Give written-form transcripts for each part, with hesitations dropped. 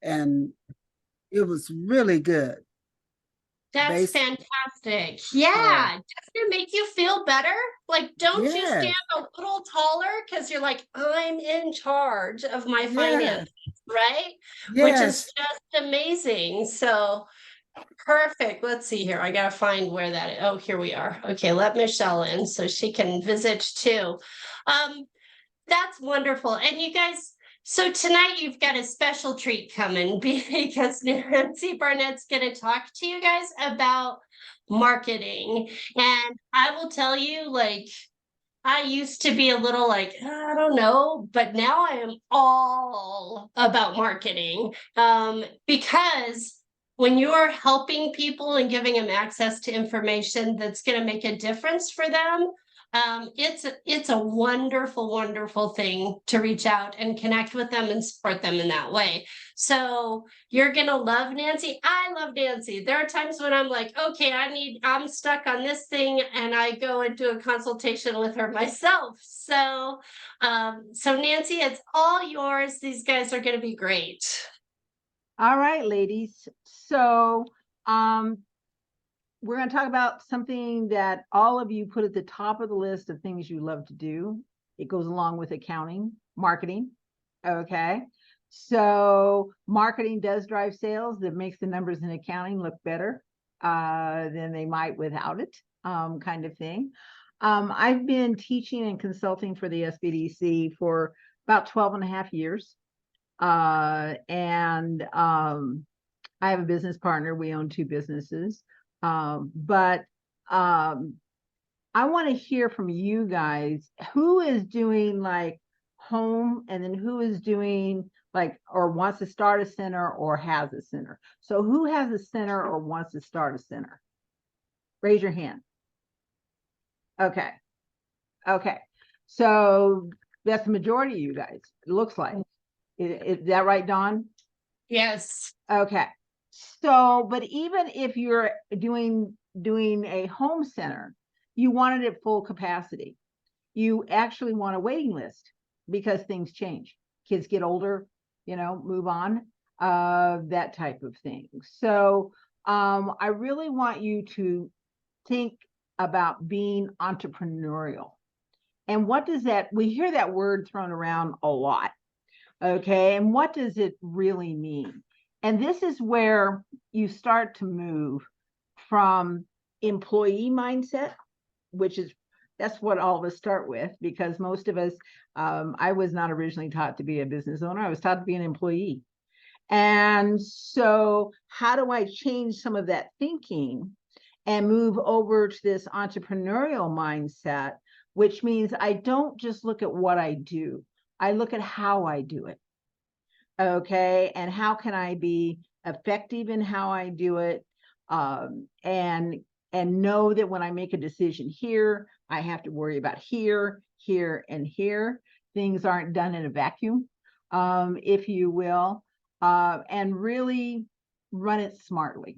and it was really good. That's fantastic. Yeah. Doesn't it make you feel better? Like, don't you stand a little taller because you're like, I'm in charge of my finances, right? Which is just amazing. So perfect. Let's see here. I gotta find where that is. Oh, here we are. Okay, let Michelle in so she can visit too. That's wonderful. And you guys, so tonight you've got a special treat coming because Nancy Barnett's going to talk to you guys about marketing. And I will tell you, like, I used to be a little like, I don't know, but now I am all about marketing because when you're helping people and giving them access to information that's going to make a difference for them, it's a wonderful, wonderful thing to reach out and connect with them and support them in that way. So you're gonna love Nancy. I love Nancy. There are times when I'm like, okay, I'm stuck on this thing, and I go and do a consultation with her myself. So, so Nancy, it's all yours. These guys are gonna be great. All right, ladies. So, we're going to talk about something that all of you put at the top of the list of things you love to do. It goes along with accounting, marketing. Okay. So marketing does drive sales. That makes the numbers in accounting look better than they might without it, kind of thing. I've been teaching and consulting for the SBDC for about 12 and a half years. I have a business partner. We own two businesses. But I want to hear from you guys, who is doing like home, and then who is doing like, or wants to start a center or has a center. So who has a center or wants to start a center? Raise your hand. Okay. Okay. So that's the majority of you guys, it looks like. Is that right, Dawn? Yes. Okay. So, but even if you're doing a home center, you want it at full capacity. You actually want a waiting list because things change. Kids get older, move on, that type of thing. So I really want you to think about being entrepreneurial. And what does that, we hear that word thrown around a lot. Okay. And what does it really mean? And this is where you start to move from employee mindset, that's what all of us start with, because most of us, I was not originally taught to be a business owner. I was taught to be an employee. And so how do I change some of that thinking and move over to this entrepreneurial mindset, which means I don't just look at what I do, I look at how I do it. Okay, and how can I be effective in how I do it, and know that when I make a decision here, I have to worry about here, here, and here. Things aren't done in a vacuum, if you will, and really run it smartly.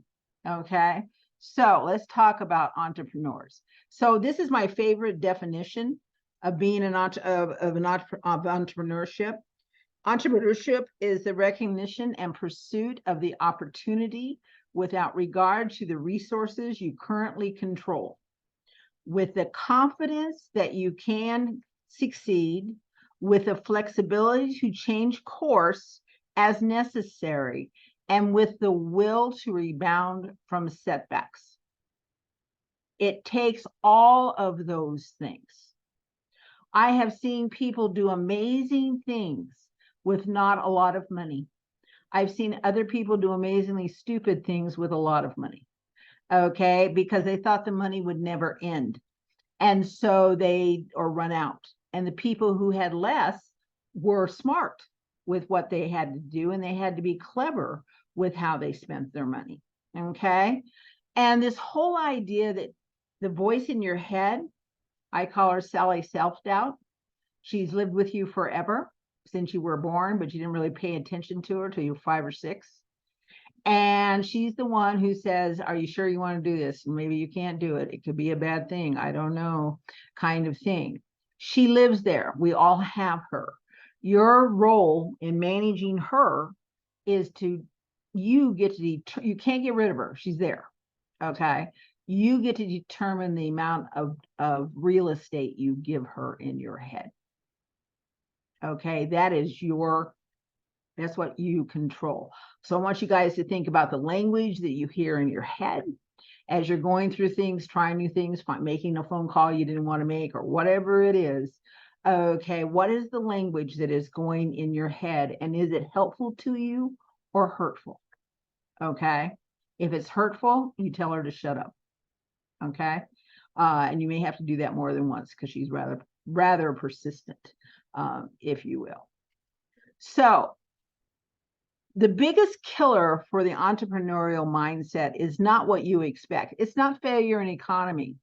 Okay, so let's talk about entrepreneurs. So this is my favorite definition of being of entrepreneurship. Entrepreneurship is the recognition and pursuit of the opportunity without regard to the resources you currently control, with the confidence that you can succeed, with the flexibility to change course as necessary, and with the will to rebound from setbacks. It takes all of those things. I have seen people do amazing things with not a lot of money. I've seen other people do amazingly stupid things with a lot of money, okay, because they thought the money would never end. And so or run out. And the people who had less were smart with what they had to do, and they had to be clever with how they spent their money, okay? And this whole idea that the voice in your head, I call her Sally Self-Doubt. She's lived with you forever, since you were born, but you didn't really pay attention to her till you were 5 or 6. And she's the one who says, are you sure you want to do this? Maybe you can't do it. It could be a bad thing. I don't know, kind of thing. She lives there. We all have her. Your role in managing her is you can't get rid of her. She's there. Okay. You get to determine the amount of real estate you give her in your head. Okay. That's what you control. So I want you guys to think about the language that you hear in your head as you're going through things, trying new things, making a phone call you didn't want to make, or whatever it is. Okay, what is the language that is going in your head, and is it helpful to you or hurtful? Okay, if it's hurtful, you tell her to shut up. Okay, and you may have to do that more than once because she's rather persistent, if you will. So the biggest killer for the entrepreneurial mindset is not what you expect. It's not failure in economy.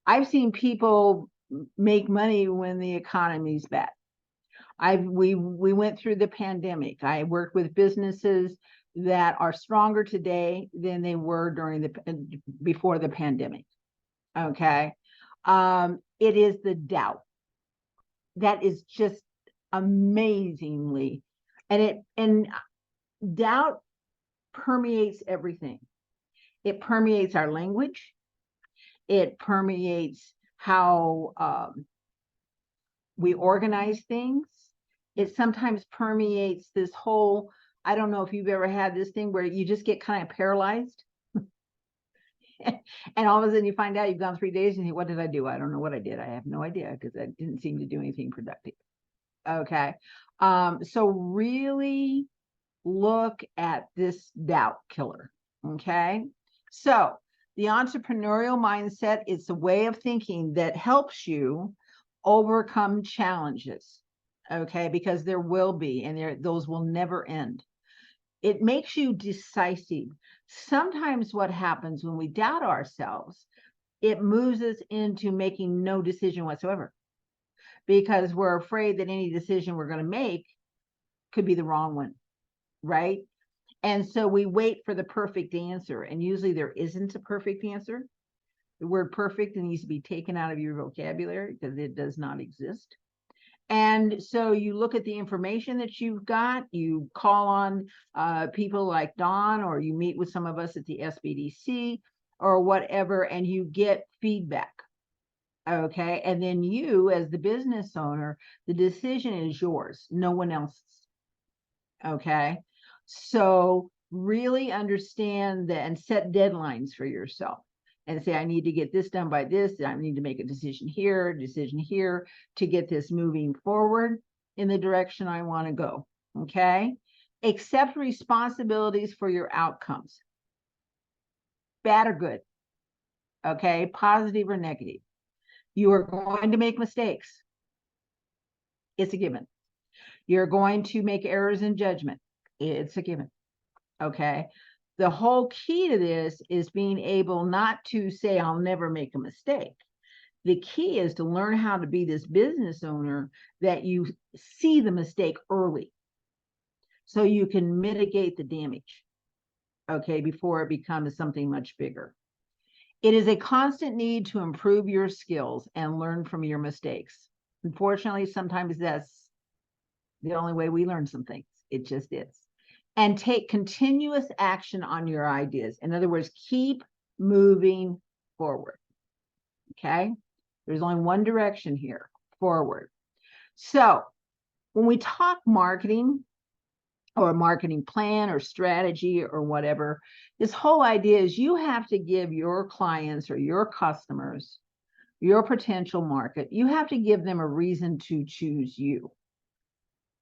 I've seen people make money when the economy's bad. We went through the pandemic. I worked with businesses that are stronger today than they were before the pandemic. Okay. It is the doubt that is just amazingly, and doubt permeates everything. It permeates our language. It permeates how we organize things. It sometimes permeates this whole, I don't know if you've ever had this thing where you just get kind of paralyzed. And all of a sudden you find out you've gone 3 days and you think, what did I do? I don't know what I did. I have no idea because I didn't seem to do anything productive. Okay. So really look at this doubt killer. Okay. So the entrepreneurial mindset is a way of thinking that helps you overcome challenges. Okay. Because there will be, and those will never end. It makes you decisive. Sometimes what happens when we doubt ourselves, it moves us into making no decision whatsoever because we're afraid that any decision we're going to make could be the wrong one, right? And so we wait for the perfect answer, and usually there isn't a perfect answer. The word perfect needs to be taken out of your vocabulary because it does not exist. And so you look at the information that you've got, you call on people like Dawn, or you meet with some of us at the SBDC or whatever, and you get feedback. Okay. And then you, as the business owner, the decision is yours, no one else's. Okay. So really understand that and set deadlines for yourself. And say, I need to get this done by this. I need to make a decision here to get this moving forward in the direction I want to go. Okay. Accept responsibilities for your outcomes, bad or good. Okay. Positive or negative. You are going to make mistakes. It's a given. You're going to make errors in judgment. It's a given. Okay. The whole key to this is being able not to say, I'll never make a mistake. The key is to learn how to be this business owner that you see the mistake early so you can mitigate the damage, okay, before it becomes something much bigger. It is a constant need to improve your skills and learn from your mistakes. Unfortunately, sometimes that's the only way we learn some things. It just is. And take continuous action on your ideas. In other words, keep moving forward. Okay? There's only one direction here, forward. So when we talk marketing or a marketing plan or strategy or whatever, this whole idea is you have to give your clients or your customers, your potential market, you have to give them a reason to choose you.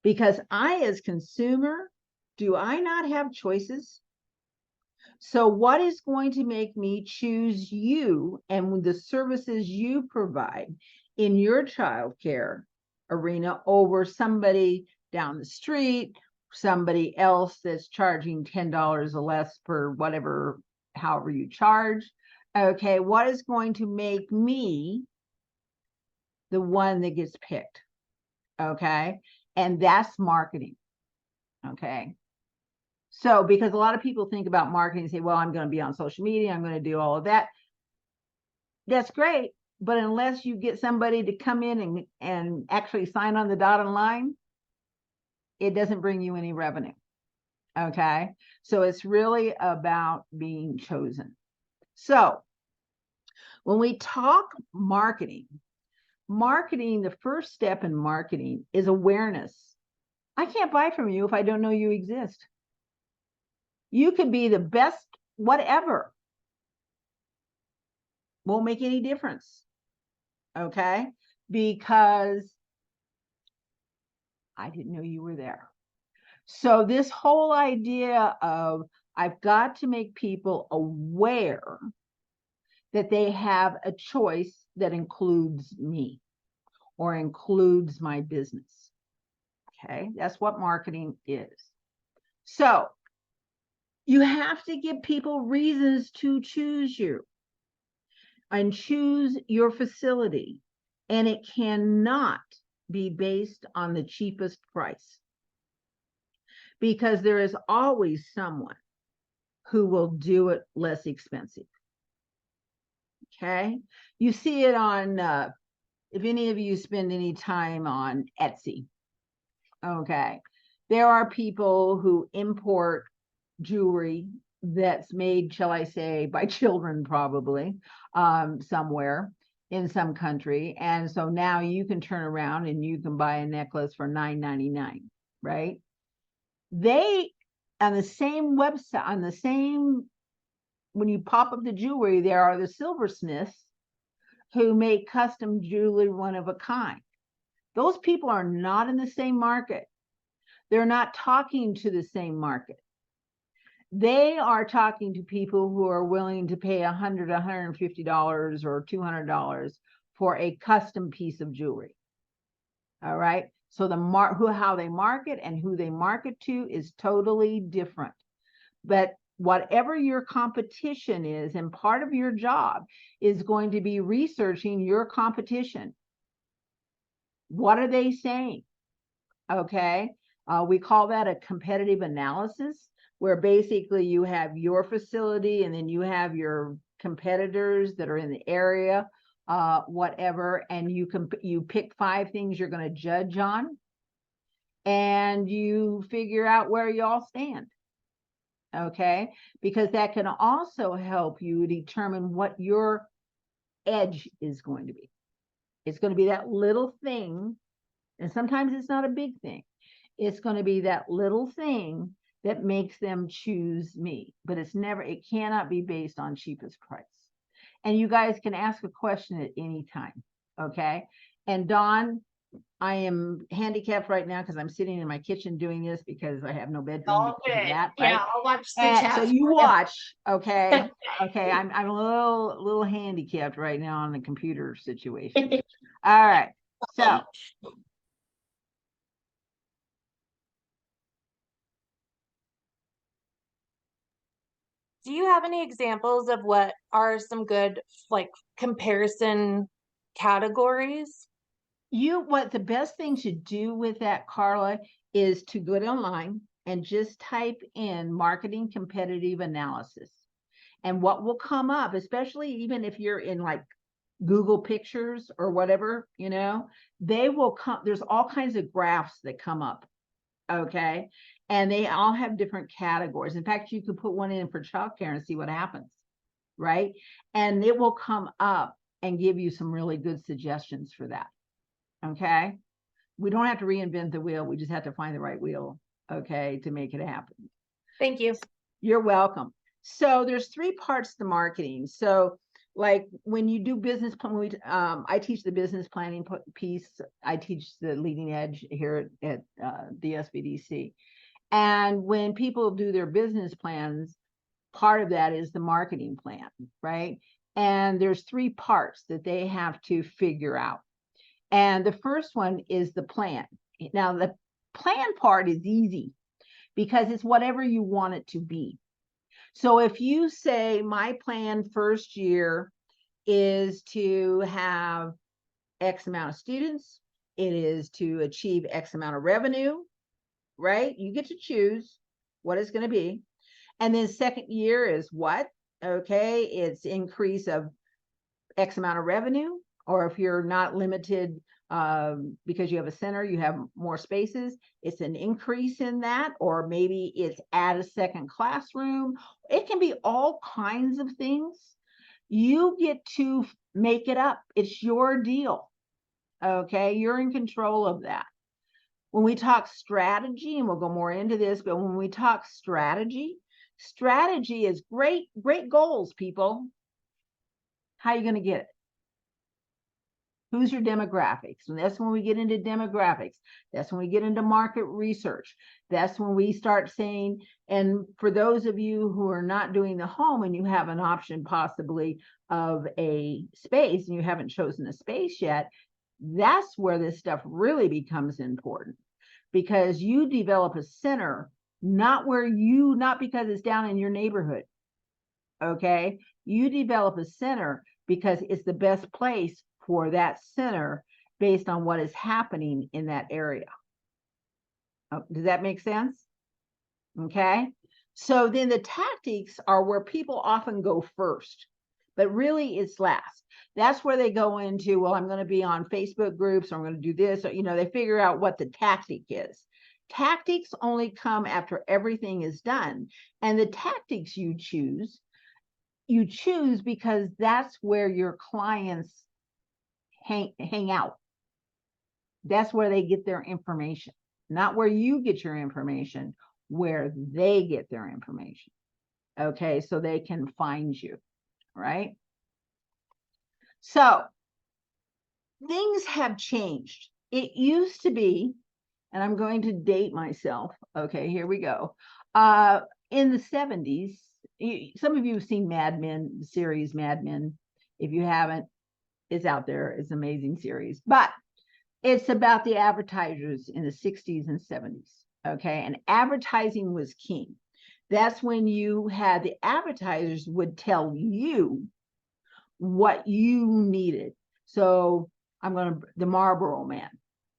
Because I, as consumer, do I not have choices? So what is going to make me choose you and the services you provide in your childcare arena over somebody down the street, somebody else that's charging $10 or less per whatever, however you charge? Okay, what is going to make me the one that gets picked? Okay, and that's marketing. Okay. So, because a lot of people think about marketing and say, well, I'm going to be on social media, I'm going to do all of that. That's great. But unless you get somebody to come in and actually sign on the dotted line, it doesn't bring you any revenue. Okay. So it's really about being chosen. So when we talk marketing, the first step in marketing is awareness. I can't buy from you if I don't know you exist. You could be the best, whatever. Won't make any difference. Okay. Because I didn't know you were there. So this whole idea of I've got to make people aware that they have a choice that includes me or includes my business. Okay, that's what marketing is. So you have to give people reasons to choose you and choose your facility. And it cannot be based on the cheapest price, because there is always someone who will do it less expensive. Okay. You see it on, if any of you spend any time on Etsy, okay, there are people who import jewelry that's made, shall I say, by children, probably, somewhere in some country. And so now you can turn around and you can buy a necklace for $9.99, right? They, on the same website, on the same, when you pop up the jewelry, there are the silversmiths who make custom jewelry one of a kind. Those people are not in the same market. They're not talking to the same market. They are talking to people who are willing to pay $100, $150, or $200 for a custom piece of jewelry. All right. So how they market and who they market to is totally different. But whatever your competition is, and part of your job is going to be researching your competition. What are they saying? Okay. We call that a competitive analysis, where basically you have your facility and then you have your competitors that are in the area, whatever, and you pick 5 things you're going to judge on, and you figure out where you all stand. Okay, because that can also help you determine what your edge is going to be. It's going to be that little thing, and sometimes it's not a big thing. It's going to be that little thing that makes them choose me, but it cannot be based on cheapest price. And you guys can ask a question at any time. Okay. And Dawn, I am handicapped right now because I'm sitting in my kitchen doing this because I have no bedroom. That, right? Yeah, I'll watch the chat. So you watch. Okay. Okay. I'm a little handicapped right now on the computer situation. All right. So do you have any examples of what are some good comparison categories? What the best thing to do with that, Carla, is to go online and just type in marketing competitive analysis. And what will come up, especially even if you're in like Google Pictures or whatever, they will come, there's all kinds of graphs that come up. Okay. And they all have different categories. In fact, you could put one in for childcare and see what happens. Right. And it will come up and give you some really good suggestions for that. Okay. We don't have to reinvent the wheel. We just have to find the right wheel. Okay. To make it happen. Thank you. You're welcome. So there's 3 parts to marketing. So like when you do business plan, I teach the business planning piece. I teach the leading edge here at the SBDC. And when people do their business plans, part of that is the marketing plan, right? And there's 3 parts that they have to figure out. And the first one is the plan. Now, the plan part is easy because it's whatever you want it to be. So if you say my plan first year is to have X amount of students, it is to achieve X amount of revenue, right? You get to choose what it's going to be. And then second year is what? Okay, it's increase of X amount of revenue. Or if you're not limited because you have a center, you have more spaces. It's an increase in that, or maybe it's add a second classroom. It can be all kinds of things. You get to make it up. It's your deal. Okay, you're in control of that. When we talk strategy, and we'll go more into this, but when we talk strategy is great goals, people. How are you going to get it? Who's your demographics? And that's when we get into demographics. That's when we get into market research. That's when we start saying, and for those of you who are not doing the home and you have an option possibly of a space and you haven't chosen a space yet, that's where this stuff really becomes important, because you develop a center, not because it's down in your neighborhood. Okay. You develop a center because it's the best place for that center based on what is happening in that area. Does that make sense? Okay. So then the tactics are where people often go first, but really it's last. That's where they go into, well, I'm going to be on Facebook groups, or I'm going to do this, or, they figure out what the tactic is. Tactics only come after everything is done. And the tactics you choose because that's where your clients hang out. That's where they get their information, not where you get your information, where they get their information. Okay, so they can find you, right? So things have changed. It used to be, and I'm going to date myself. Okay, here we go. In the 70s, some of you have seen Mad Men, the series Mad Men. If you haven't, it's out there. It's an amazing series. But it's about the advertisers in the 60s and 70s. Okay, and advertising was king. That's when you had the advertisers would tell you what you needed. So the Marlboro Man.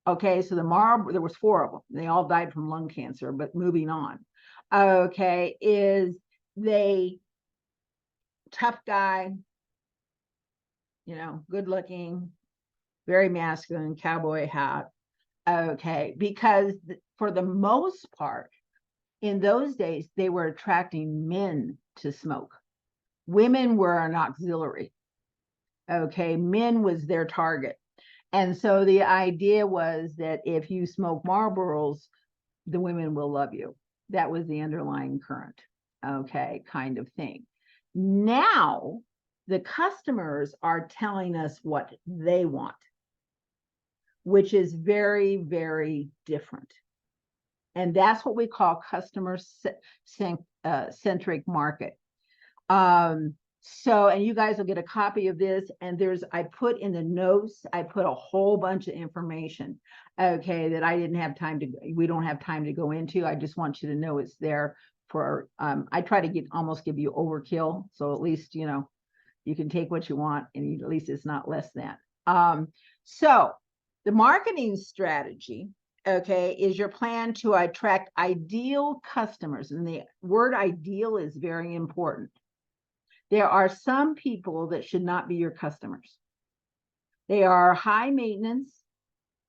Okay, so there was 4 of them. They all died from lung cancer, but moving on. Okay, is they tough guy, good looking, very masculine, cowboy hat. Okay, because for the most part, in those days, they were attracting men to smoke. Women were an auxiliary. Okay, men was their target. And so the idea was that if you smoke Marlboros, the women will love you. That was the underlying current, okay, kind of thing. Now, the customers are telling us what they want, which is very, very different. And that's what we call customer-centric market. So, and you guys will get a copy of this, and I put in the notes, I put a whole bunch of information, okay, that we don't have time to go into. I just want you to know it's there for, I try to almost give you overkill. So at least, you can take what you want, and at least it's not less than. So the marketing strategy, okay, is your plan to attract ideal customers. And the word ideal is very important. There are some people that should not be your customers. They are high maintenance,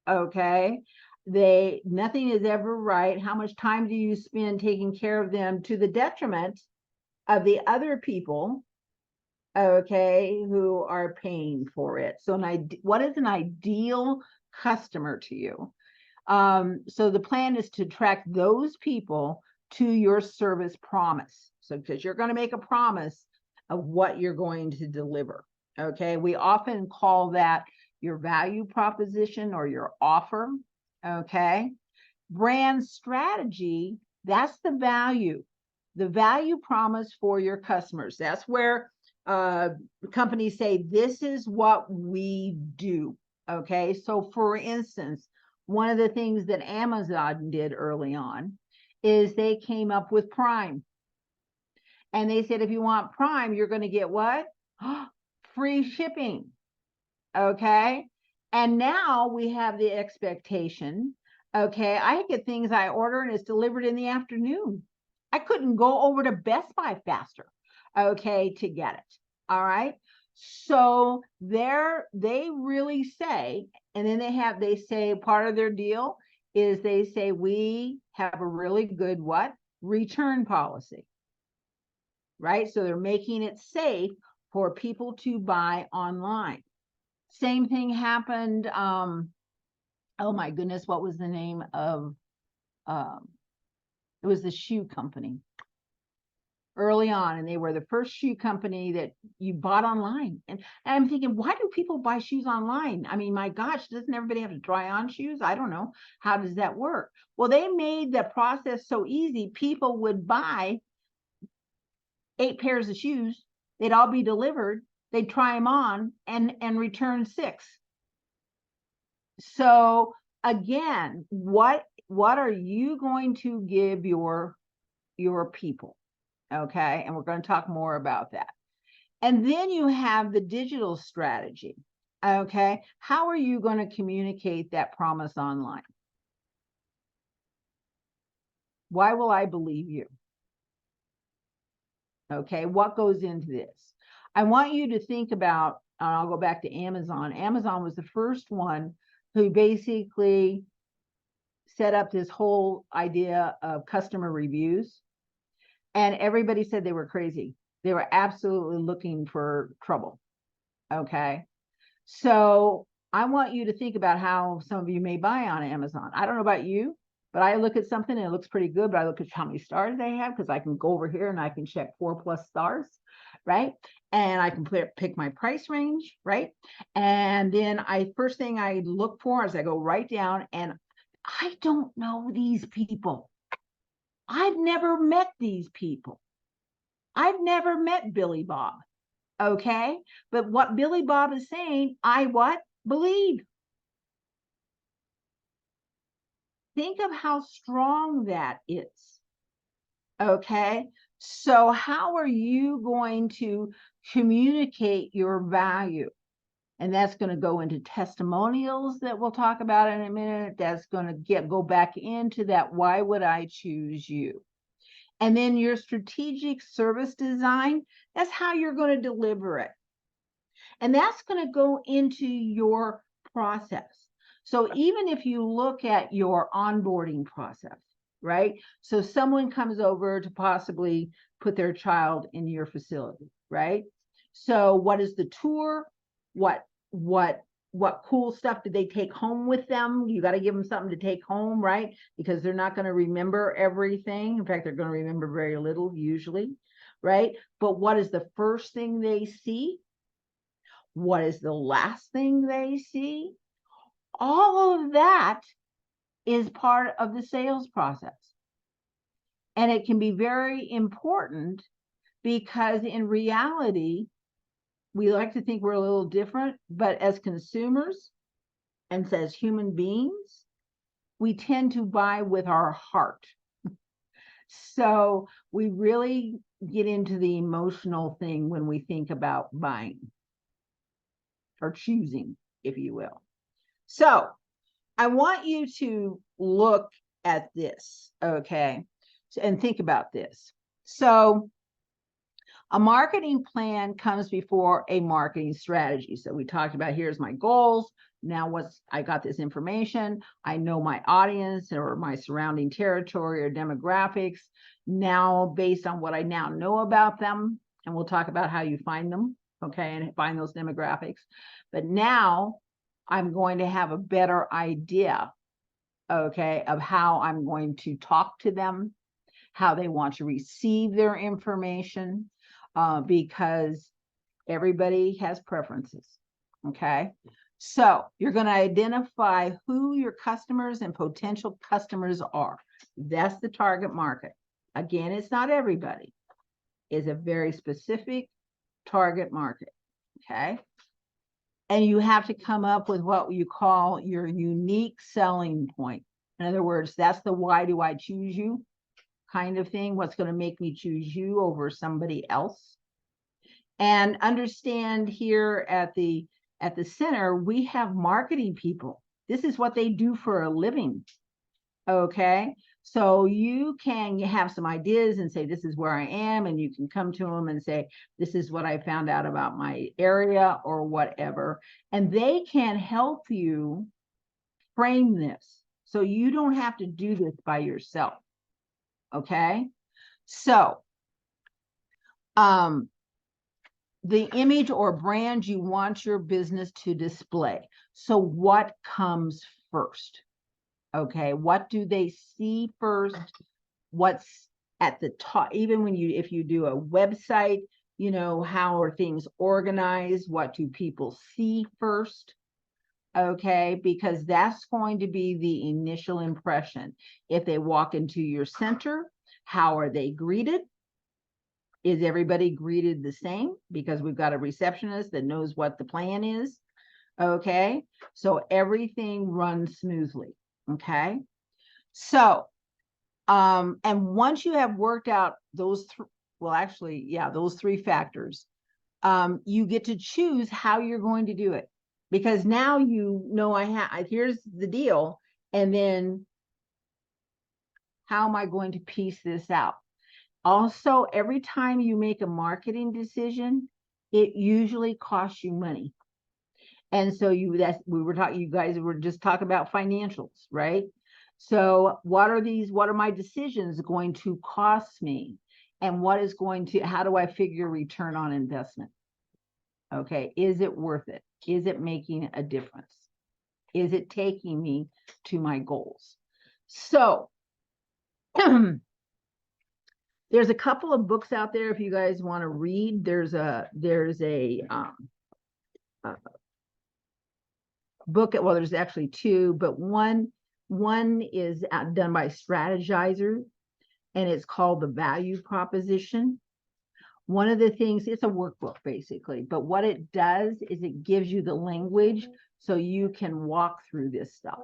okay? Nothing is ever right. How much time do you spend taking care of them to the detriment of the other people, okay, who are paying for it? So what is an ideal customer to you? So the plan is to attract those people to your service promise. So because you're going to make a promise of what you're going to deliver. Okay, we often call that your value proposition or your offer. Okay, brand strategy, that's the value promise for your customers. That's where companies say, this is what we do. Okay, so for instance, one of the things that Amazon did early on is they came up with Prime. And they said, if you want Prime, you're going to get what? Free shipping. Okay. And now we have the expectation. Okay. I get things I order and it's delivered in the afternoon. I couldn't go over to Best Buy faster. Okay. To get it. All right. So they really say, and then they say part of their deal is they say we have a really good what? Return policy, right? So they're making it safe for people to buy online. Same thing happened. Oh my goodness, what was the name of, it was the shoe company early on, and they were the first shoe company that you bought online. And I'm thinking, why do people buy shoes online? I mean, my gosh, doesn't everybody have to try on shoes? I don't know. How does that work? Well, they made the process so easy. People would buy 8 pairs of shoes. They'd all be delivered. They'd try them on and return 6. So again, what are you going to give your people? Okay, and we're going to talk more about that. And then you have the digital strategy. Okay, how are you going to communicate that promise online? Why will I believe you? Okay, what goes into this? I want you to think about, I'll go back to Amazon. Amazon was the first one who basically set up this whole idea of customer reviews. And everybody said they were crazy. They were absolutely looking for trouble. Okay. So I want you to think about how some of you may buy on Amazon. I don't know about you, but I look at something and it looks pretty good, but I look at how many stars they have, because I can go over here and I can check 4+ stars, right? And I can pick my price range, right? And then first thing I look for is I go right down, and I don't know these people. I've never met these people. I've never met Billy Bob. Okay. But what Billy Bob is saying, I what? Believe. Think of how strong that is. Okay. So how are you going to communicate your value? And that's going to go into testimonials that we'll talk about in a minute. That's going to go back into that. Why would I choose you? And then your strategic service design, that's how you're going to deliver it. And that's going to go into your process. So even if you look at your onboarding process, right? So someone comes over to possibly put their child in your facility, right? So what is the tour? What cool stuff did they take home with them? You got to give them something to take home, right? Because they're not going to remember everything. In fact, they're going to remember very little usually, right? But what is the first thing they see? What is the last thing they see? All of that is part of the sales process. And it can be very important because in reality, we like to think we're a little different, but as consumers and as human beings, we tend to buy with our heart. So we really get into the emotional thing when we think about buying or choosing, if you will. So I want you to look at this, okay, and think about this. So a marketing plan comes before a marketing strategy. So we talked about, here's my goals. Now I got this information. I know my audience or my surrounding territory or demographics. Now, based on what I now know about them, and we'll talk about how you find them, okay, and find those demographics. But now I'm going to have a better idea, okay, of how I'm going to talk to them, how they want to receive their information. Because everybody has preferences, okay? So you're going to identify who your customers and potential customers are. That's the target market. Again, it's not everybody. It's a very specific target market, okay? And you have to come up with what you call your unique selling point. In other words, that's the why do I choose you kind of thing. What's going to make me choose you over somebody else? And understand here at the center, we have marketing people. This is what they do for a living. Okay. So you have some ideas and say, this is where I am. And you can come to them and say, this is what I found out about my area or whatever. And they can help you frame this. So you don't have to do this by yourself. Okay. So, the image or brand you want your business to display. So what comes first? Okay, what do they see first? What's at the top? Even if you do a website, how are things organized? What do people see first? Okay, because that's going to be the initial impression. If they walk into your center, how are they greeted? Is everybody greeted the same? Because we've got a receptionist that knows what the plan is. Okay, so everything runs smoothly. Okay, so and once you have worked out those those three factors, you get to choose how you're going to do it, because now here's the deal, and then how am I going to piece this out? Also, every time you make a marketing decision, it usually costs you money. And so you guys were just talking about financials, right? So what are my decisions going to cost me? And how do I figure return on investment? Okay, is it worth it? Is it making a difference? Is it taking me to my goals? So there's a couple of books out there if you guys want to read. There's a book. Well, there's actually two, but one is done by Strategizer, and it's called The Value Proposition. One of the things, it's a workbook basically, but what it does is it gives you the language so you can walk through this stuff.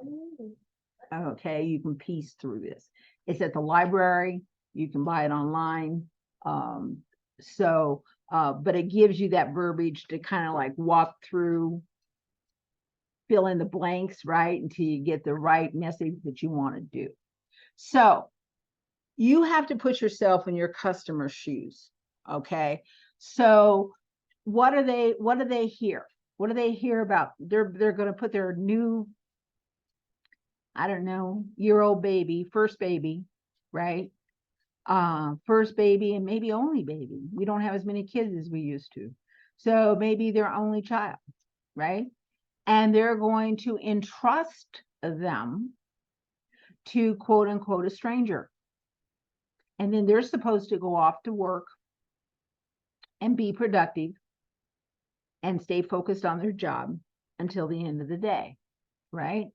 Okay, you can piece through this. It's at the library. You can buy it online. But it gives you that verbiage to kind of like walk through, fill in the blanks, right? Until you get the right message that you want to do. So you have to put yourself in your customer's shoes. Okay. So what do they hear? What do they hear about? They're going to put their new, I don't know, year-old baby, first baby, right? First baby and maybe only baby. We don't have as many kids as we used to. So maybe their only child, right? And they're going to entrust them to quote unquote a stranger. And then they're supposed to go off to work and be productive and stay focused on their job until the end of the day, right?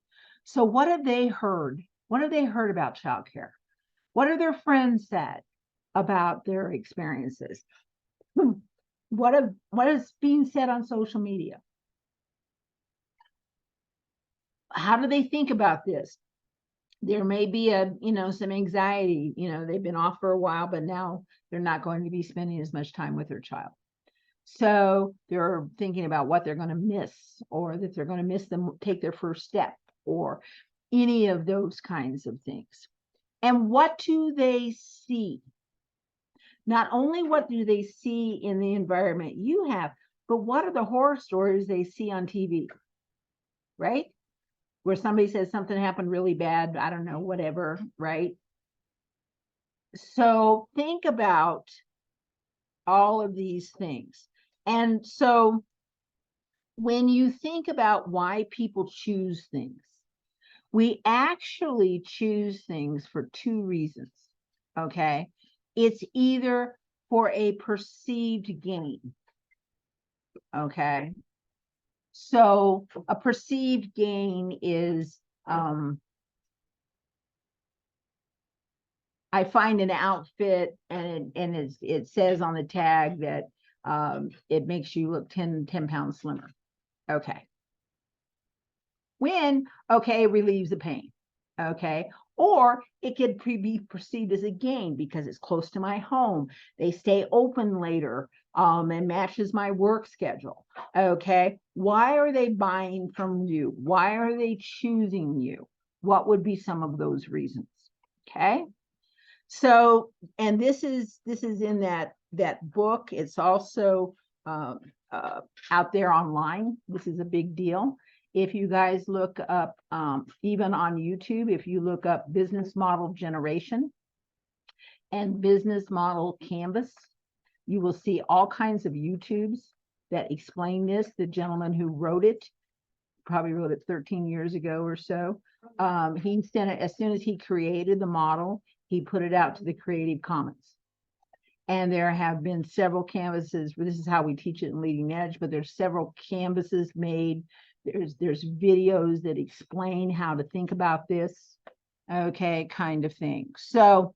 So what have they heard? What have they heard about childcare? What have their friends said about their experiences? What is being said on social media? How do they think about this? There may be some anxiety, they've been off for a while, but now they're not going to be spending as much time with their child. So they're thinking about what they're going to miss, or that they're going to miss them take their first step, or any of those kinds of things. And what do they see? Not only what do they see in the environment you have, but what are the horror stories they see on TV, right? Where somebody says something happened really bad, I don't know, whatever, right? So think about all of these things. And so when you think about why people choose things, we actually choose things for two reasons, okay? It's either for a perceived gain, okay? So a perceived gain is, I find an outfit and it says on the tag that it makes you look 10 pounds slimmer. Okay. Relieves the pain. Okay. Or it could be perceived as a gain because it's close to my home. They stay open later and matches my work schedule. Okay. Why are they buying from you? Why are they choosing you? What would be some of those reasons? Okay. So, and this is in that book. It's also out there online. This is a big deal. If you guys look up, even on YouTube, if you look up business model generation and business model canvas, you will see all kinds of YouTubes that explain this. The gentleman who wrote it probably wrote it 13 years ago or so. He sent it as soon as he created the model, he put it out to the Creative Commons. And there have been several canvases. This is how we teach it in Leading Edge, but there's several canvases made. There's videos that explain how to think about this, okay, kind of thing. So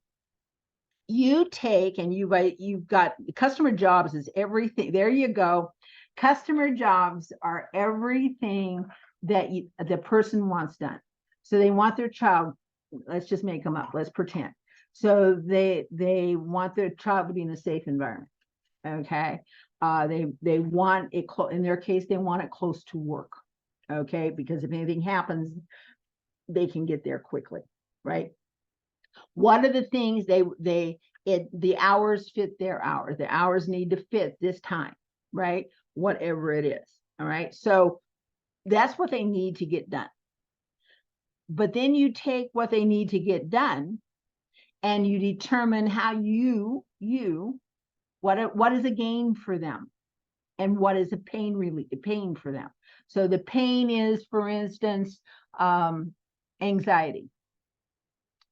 you take and you've got customer jobs is everything. There you go. Customer jobs are everything that the person wants done. So they want their child, let's just make them up, let's pretend. So they want their child to be in a safe environment. Okay. They want it in their case, they want it close to work. Okay, because if anything happens, they can get there quickly, right? What are the things the hours fit their hours? The hours need to fit this time, right? Whatever it is. All right. So that's what they need to get done. But then you take what they need to get done and you determine how what is a gain for them and what is a pain for them. So the pain is, for instance, anxiety.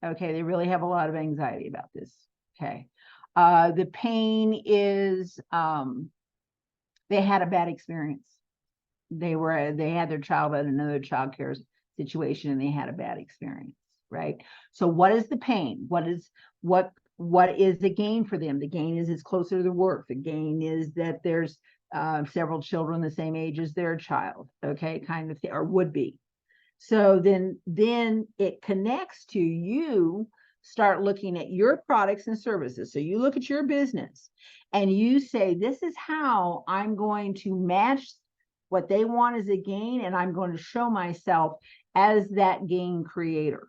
Okay, they really have a lot of anxiety about this. Okay. The pain is they had a bad experience. They had their child at another child care situation and they had a bad experience, right? So what is the pain? What is the gain for them? The gain is it's closer to work. The gain is that there's several children the same age as their child, okay, kind of thing, or would be. So then it connects to you start looking at your products and services. So you look at your business and you say, this is how I'm going to match what they want as a gain, and I'm going to show myself as that gain creator.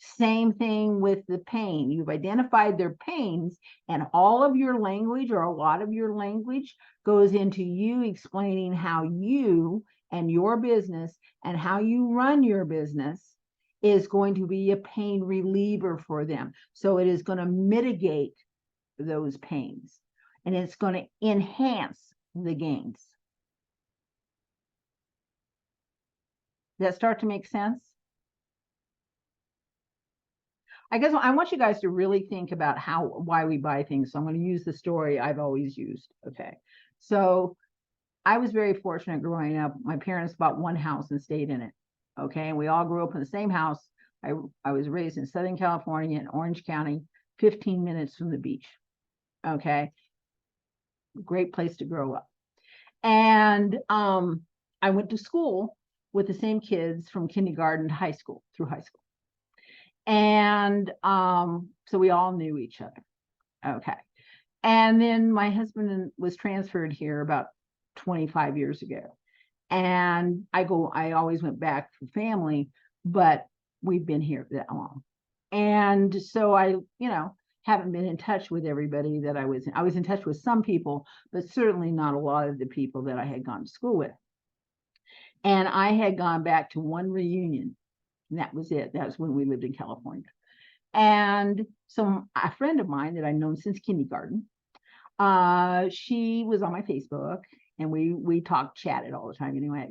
Same thing with the pain. You've identified their pains, and all of your language, or a lot of your language, goes into you explaining how you and your business and how you run your business is going to be a pain reliever for them. So it is going to mitigate those pains, and it's going to enhance the gains. Does that start to make sense? I guess I want you guys to really think about why we buy things. So I'm going to use the story I've always used. Okay. So I was very fortunate growing up. My parents bought one house and stayed in it. Okay. And we all grew up in the same house. I was raised in Southern California in Orange County, 15 minutes from the beach. Okay. Great place to grow up. And I went to school with the same kids from kindergarten to high school, through high school. And so we all knew each other. Okay. And then my husband was transferred here about 25 years ago. And I always went back for family, but we've been here that long. And so I haven't been in touch with everybody that I was in touch with some people, but certainly not a lot of the people that I had gone to school with. And I had gone back to one reunion. And that was it. That was when we lived in California. And so a friend of mine that I'd known since kindergarten, she was on my Facebook, and we chatted all the time anyway.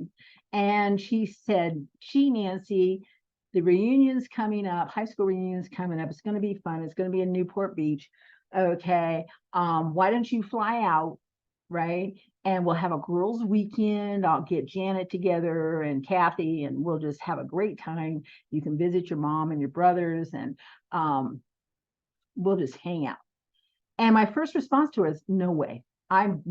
And she said, Nancy, the reunion's coming up, high school reunion's coming up. It's going to be fun. It's going to be in Newport Beach. Okay. Why don't you fly out, right? And we'll have a girls' weekend. I'll get Janet together and Kathy, and we'll just have a great time. You can visit your mom and your brothers, and we'll just hang out. And my first response to her is, no way. I'm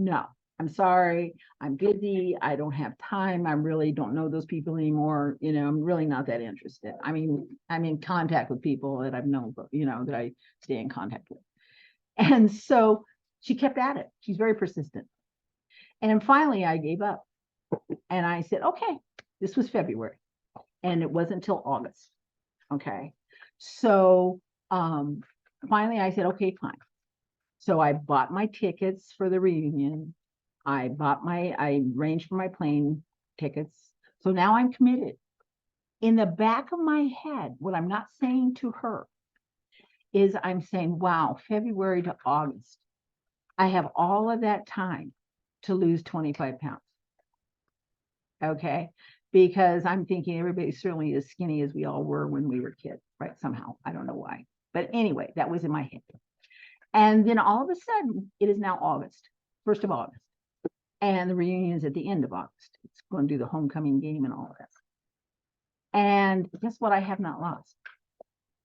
sorry. I'm busy. I don't have time. I really don't know those people anymore. I'm really not that interested. I mean, I'm in contact with people that I've known, that I stay in contact with. And so she kept at it. She's very persistent. And finally I gave up, and I said, okay, this was February, and it wasn't until August Okay. So finally I said, okay, fine. So I bought my tickets for the reunion. I arranged for my plane tickets. So now I'm committed. In the back of my head, what I'm not saying to her is I'm saying, wow, February to August, I have all of that time to lose 25 pounds. Okay. Because I'm thinking everybody's certainly as skinny as we all were when we were kids, right? Somehow. I don't know why. But anyway, that was in my head. And then all of a sudden, it is now August, 1st of August. And the reunion is at the end of August. It's going to do the homecoming game and all of that. And guess what? I have not lost.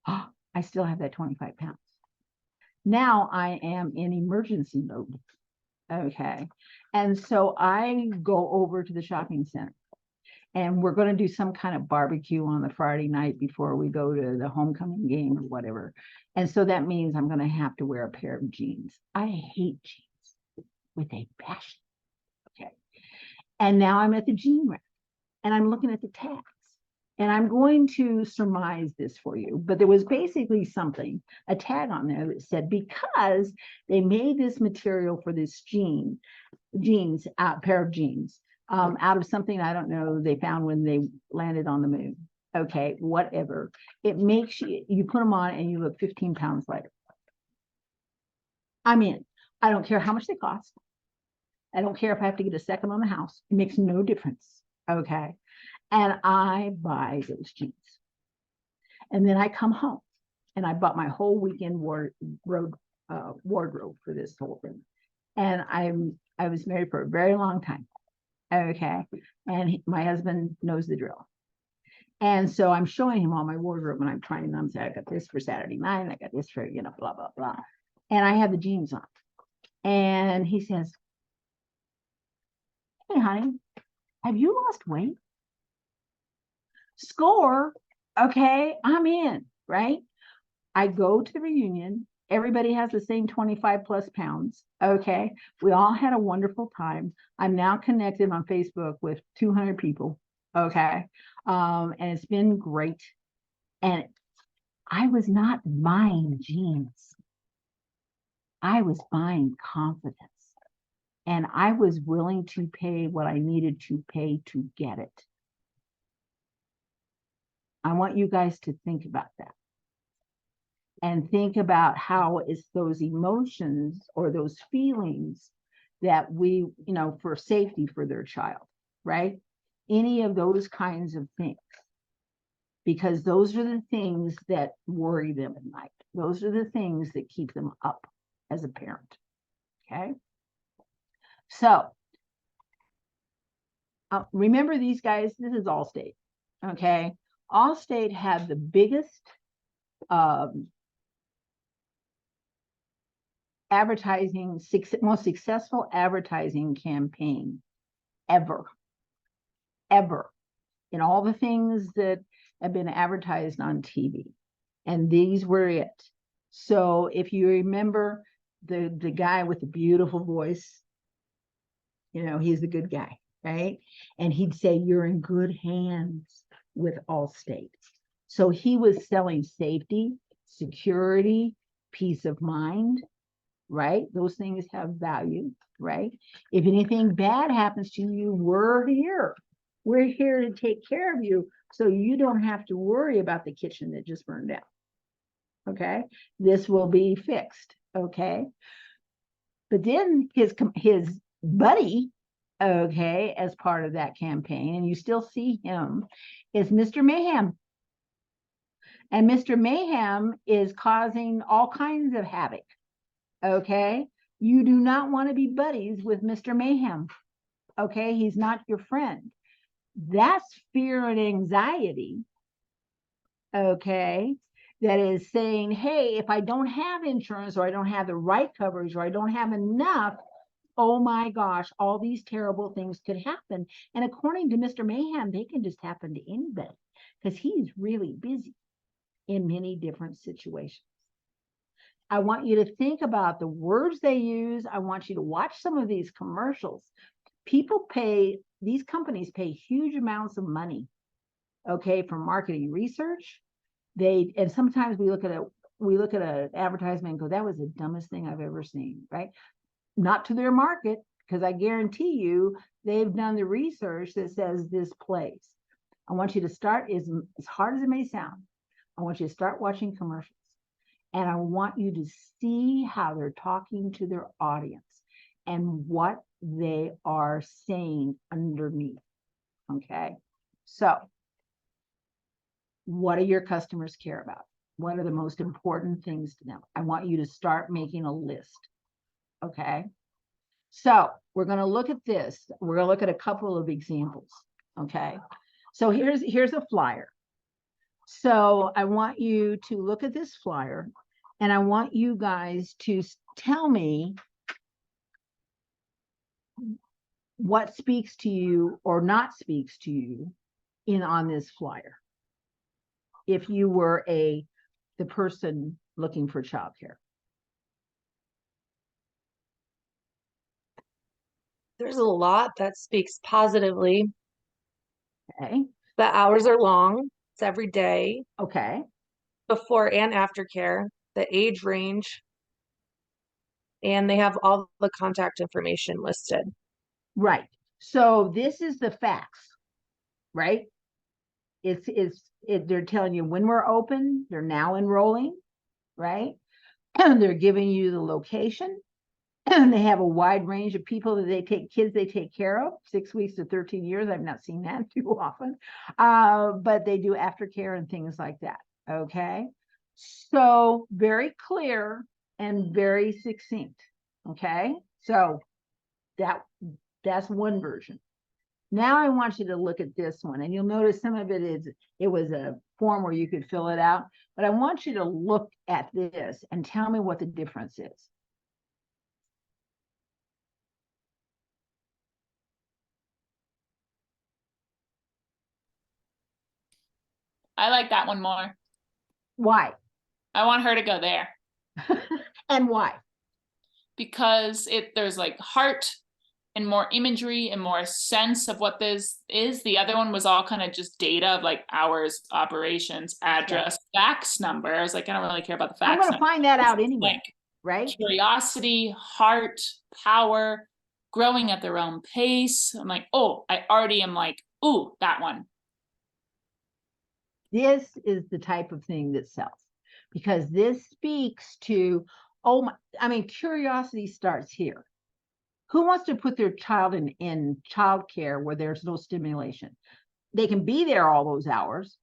I still have that 25 pounds. Now I am in emergency mode. Okay. And so I go over to the shopping center. And we're going to do some kind of barbecue on the Friday night before we go to the homecoming game or whatever. And so that means I'm going to have to wear a pair of jeans. I hate jeans with a passion. Okay. And now I'm at the jean rack and I'm looking at the tags. And I'm going to surmise this for you, but there was basically a tag on there that said, because they made this material for this pair of jeans, out of something, I don't know, they found when they landed on the moon. Okay, whatever. It makes you put them on and you look 15 pounds lighter. I'm in. I don't care how much they cost. I don't care if I have to get a second on the house. It makes no difference. Okay. And I buy those jeans. And then I come home and I bought my whole weekend wardrobe for this whole thing. And I was married for a very long time. Okay. And my husband knows the drill. And so I'm showing him all my wardrobe and I'm trying them. Say, I got this for Saturday night. I got this for, blah, blah, blah. And I have the jeans on. And he says, hey, honey, have you lost weight? Score. Okay. I'm in, right? I go to the reunion. Everybody has the same 25 plus pounds. Okay. We all had a wonderful time. I'm now connected on Facebook with 200 people. Okay. And it's been great. And I was not buying jeans. I was buying confidence. And I was willing to pay what I needed to pay to get it. I want you guys to think about that. And think about how it's those emotions or those feelings that we, for safety for their child, right? Any of those kinds of things. Because those are the things that worry them at night. Those are the things that keep them up as a parent. Okay. So remember these guys, this is Allstate. Okay. Allstate had the biggest most successful advertising campaign ever in all the things that have been advertised on TV. And these were it. So if you remember the guy with the beautiful voice, he's the good guy, right? And he'd say, you're in good hands with Allstate. So he was selling safety, security, peace of mind, right? Those things have value, right? If anything bad happens to you, we're here. We're here to take care of you so you don't have to worry about the kitchen that just burned down. Okay? This will be fixed. Okay? But then his buddy, okay, as part of that campaign, and you still see him, is Mr. Mayhem. And Mr. Mayhem is causing all kinds of havoc. Okay? You do not want to be buddies with Mr. Mayhem. Okay? He's not your friend. That's fear and anxiety. Okay? That is saying, hey, if I don't have insurance or I don't have the right coverage or I don't have enough, oh my gosh, all these terrible things could happen. And according to Mr. Mayhem, they can just happen to anybody because he's really busy in many different situations. I want you to think about the words they use. I want you to watch some of these commercials. These companies pay huge amounts of money, okay, for marketing research, And sometimes we look at an advertisement and go, that was the dumbest thing I've ever seen, right? Not to their market, because I guarantee you they've done the research that says this plays. I want you to start, as hard as it may sound, I want you to start watching commercials. And I want you to see how they're talking to their audience and what they are saying underneath. Okay. So what do your customers care about? What are the most important things to them? I want you to start making a list. Okay. So we're going to look at this. We're going to look at a couple of examples. Okay. So here's a flyer. So I want you to look at this flyer, and I want you guys to tell me what speaks to you or not speaks to you on this flyer. If you were the person looking for childcare. There's a lot that speaks positively. Okay. The hours are long. It's every day. Okay. Before and after care, the age range, and they have all the contact information listed. Right. So this is the facts, right? They're telling you when we're open, they're now enrolling, right? And they're giving you the location. And they have a wide range of people that kids they take care of, 6 weeks to 13 years. I've not seen that too often. But they do aftercare and things like that. Okay. So very clear and very succinct. Okay. So that's one version. Now I want you to look at this one, and you'll notice some of it was a form where you could fill it out, but I want you to look at this and tell me what the difference is. I like that one more. Why? I want her to go there. And why? Because there's like heart and more imagery and more sense of what this is. The other one was all kind of just data of like hours, operations, address, fax number. I was like, I don't really care about the fax. I'm going to find that out anyway, like right? Curiosity, heart, power, growing at their own pace. I'm like, oh, I already am like, ooh, that one. This is the type of thing that sells, because this speaks to, curiosity starts here. Who wants to put their child in childcare where there's no stimulation? They can be there all those hours,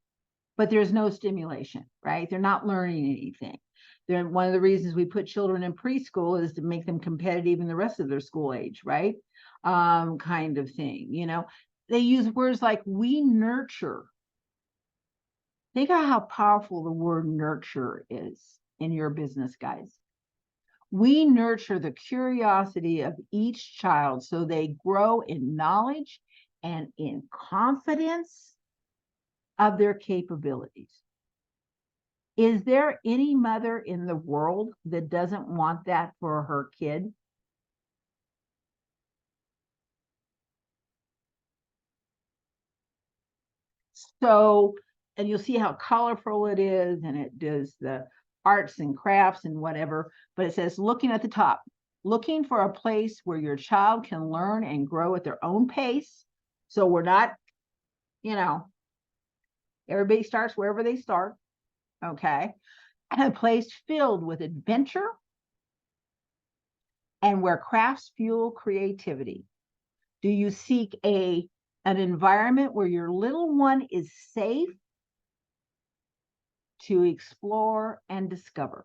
but there's no stimulation, right? They're not learning anything. One of the reasons we put children in preschool is to make them competitive in the rest of their school age, right? Kind of thing, They use words like we nurture. Think of how powerful the word nurture is in your business, guys. We nurture the curiosity of each child so they grow in knowledge and in confidence of their capabilities. Is there any mother in the world that doesn't want that for her kid? So, and you'll see how colorful it is, and it does the arts and crafts and whatever, but it says looking at the top, looking for a place where your child can learn and grow at their own pace. So we're not, everybody starts wherever they start. Okay. And a place filled with adventure and where crafts fuel creativity. Do you seek an environment where your little one is safe to explore and discover?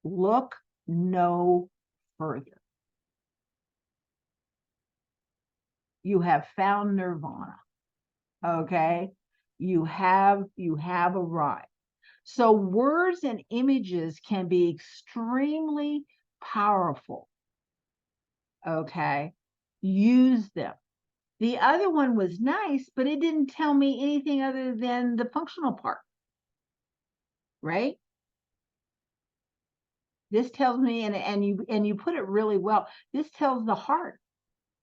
Look no further. You have found nirvana. Okay? You have arrived. So words and images can be extremely powerful. Okay? Use them. The other one was nice, but it didn't tell me anything other than the functional part. Right? This tells me, and you put it really well. This tells the heart,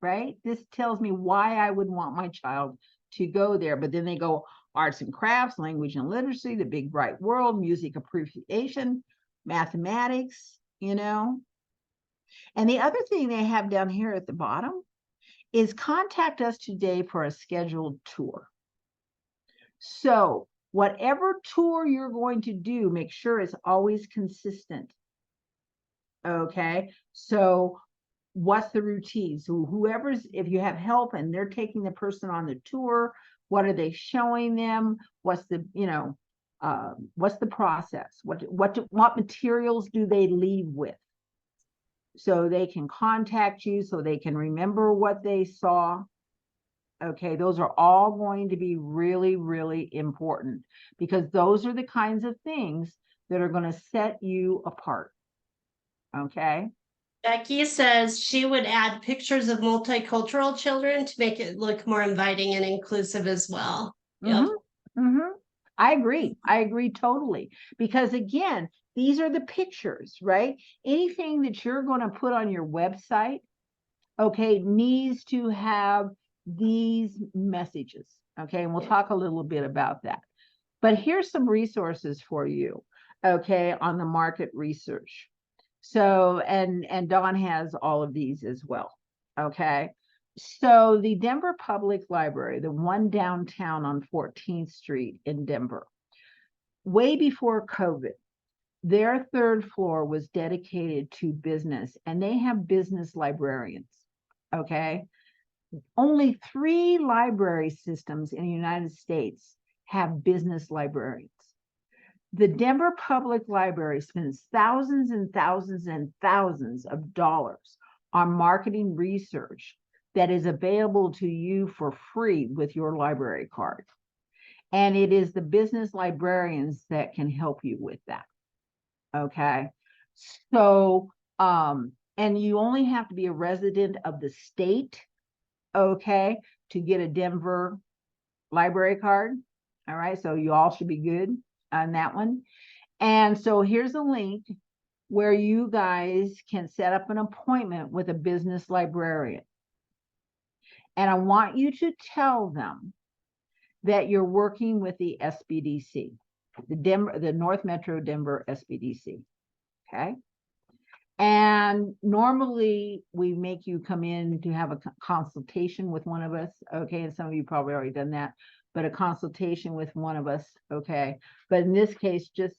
right? This tells me why I would want my child to go there. But then they go, arts and crafts, language and literacy, the big bright world, music appreciation, mathematics, you know. And the other thing they have down here at the bottom is contact us today for a scheduled tour. So whatever tour you're going to do, make sure it's always consistent. Okay, so what's the routine? So whoever's, if you have help and they're taking the person on the tour, what are they showing them? What's the, you know, what's the process? What materials do they leave with? So they can contact you, so they can remember what they saw. Okay, those are all going to be really, really important, because those are the kinds of things that are going to set you apart. Okay. Becky says she would add pictures of multicultural children to make it look more inviting and inclusive as well. Yep. I agree totally. Because again, these are the pictures, right? Anything that you're going to put on your website, okay, needs to have these messages. Okay, and we'll talk a little bit about that. But here's some resources for you, okay, on the market research. So, and Dawn has all of these as well, okay? So the Denver Public Library, the one downtown on 14th Street in Denver, way before COVID, their third floor was dedicated to business, and they have business librarians, okay? Only 3 library systems in the United States have business librarians. The Denver Public Library spends thousands and thousands and thousands of dollars on marketing research that is available to you for free with your library card. And it is the business librarians that can help you with that. Okay. So, and you only have to be a resident of the state, okay, to get a Denver library card. All right. So you all should be good on that one. And so here's a link where you guys can set up an appointment with a business librarian. And I want you to tell them that you're working with the SBDC, the North Metro Denver SBDC. Okay. And normally we make you come in to have a consultation with one of us. Okay. And some of you probably already done that, but a consultation with one of us. Okay. But in this case, just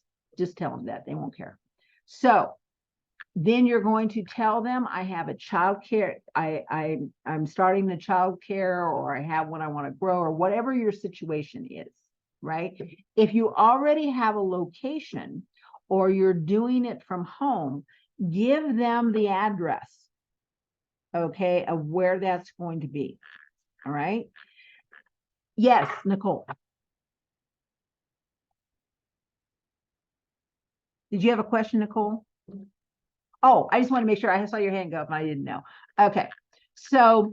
tell them that, they won't care. So then you're going to tell them, I have a child care, I'm starting the child care, or I have one I want to grow, or whatever your situation is, right? If you already have a location or you're doing it from home, give them the address, okay, of where that's going to be. All right. Yes, Nicole. Did you have a question, Nicole? Oh, I just want to make sure. I saw your hand go up and I didn't know. Okay. So,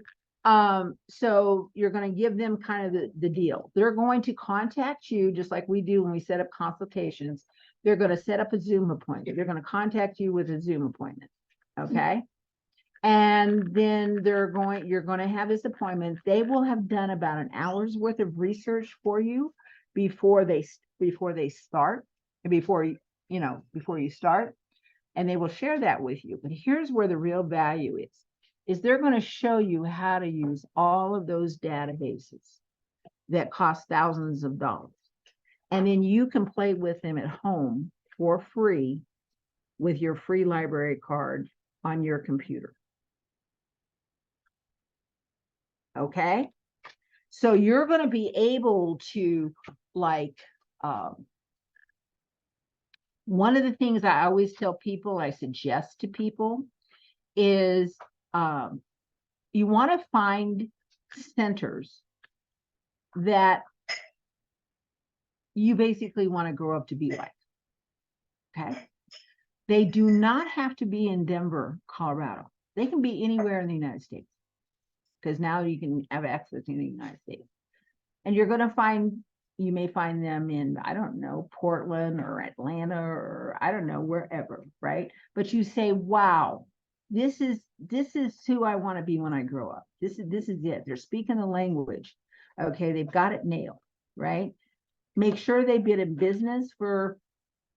so you're going to give them kind of the deal. They're going to contact you just like we do when we set up consultations. They're going to set up a Zoom appointment. They're going to contact you with a Zoom appointment. Okay. And then you're going to have this appointment. They will have done about an hour's worth of research for you before you start. And they will share that with you. But here's where the real value is they're going to show you how to use all of those databases that cost thousands of dollars. And then you can play with them at home for free with your free library card on your computer. Okay. So you're going to be able to, like, one of the things I always tell people, I suggest to people is you want to find centers that you basically want to grow up to be like. Okay. They do not have to be in Denver, Colorado. They can be anywhere in the United States, because now you can have access in the United States. And you're going to find, you may find them in, I don't know, Portland or Atlanta or I don't know, wherever, right? But you say, wow, this is who I want to be when I grow up. This is it. They're speaking the language. Okay, they've got it nailed, right? Make sure they've been in business for,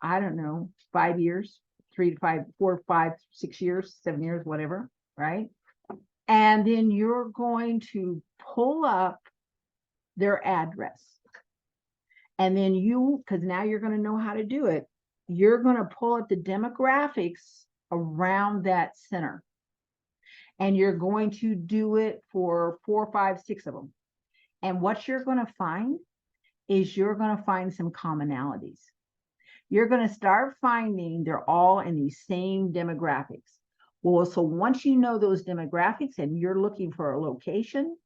I don't know, 5 years, 3 to 5, 4, 5, 6 years, 7 years, whatever, right? And then you're going to pull up their address. And then because now you're going to know how to do it, you're going to pull up the demographics around that center. And you're going to do it for 4, 5, 6 of them. And what you're going to find is you're going to find some commonalities. You're going to start finding they're all in these same demographics. Well, so once you know those demographics and you're looking for a location,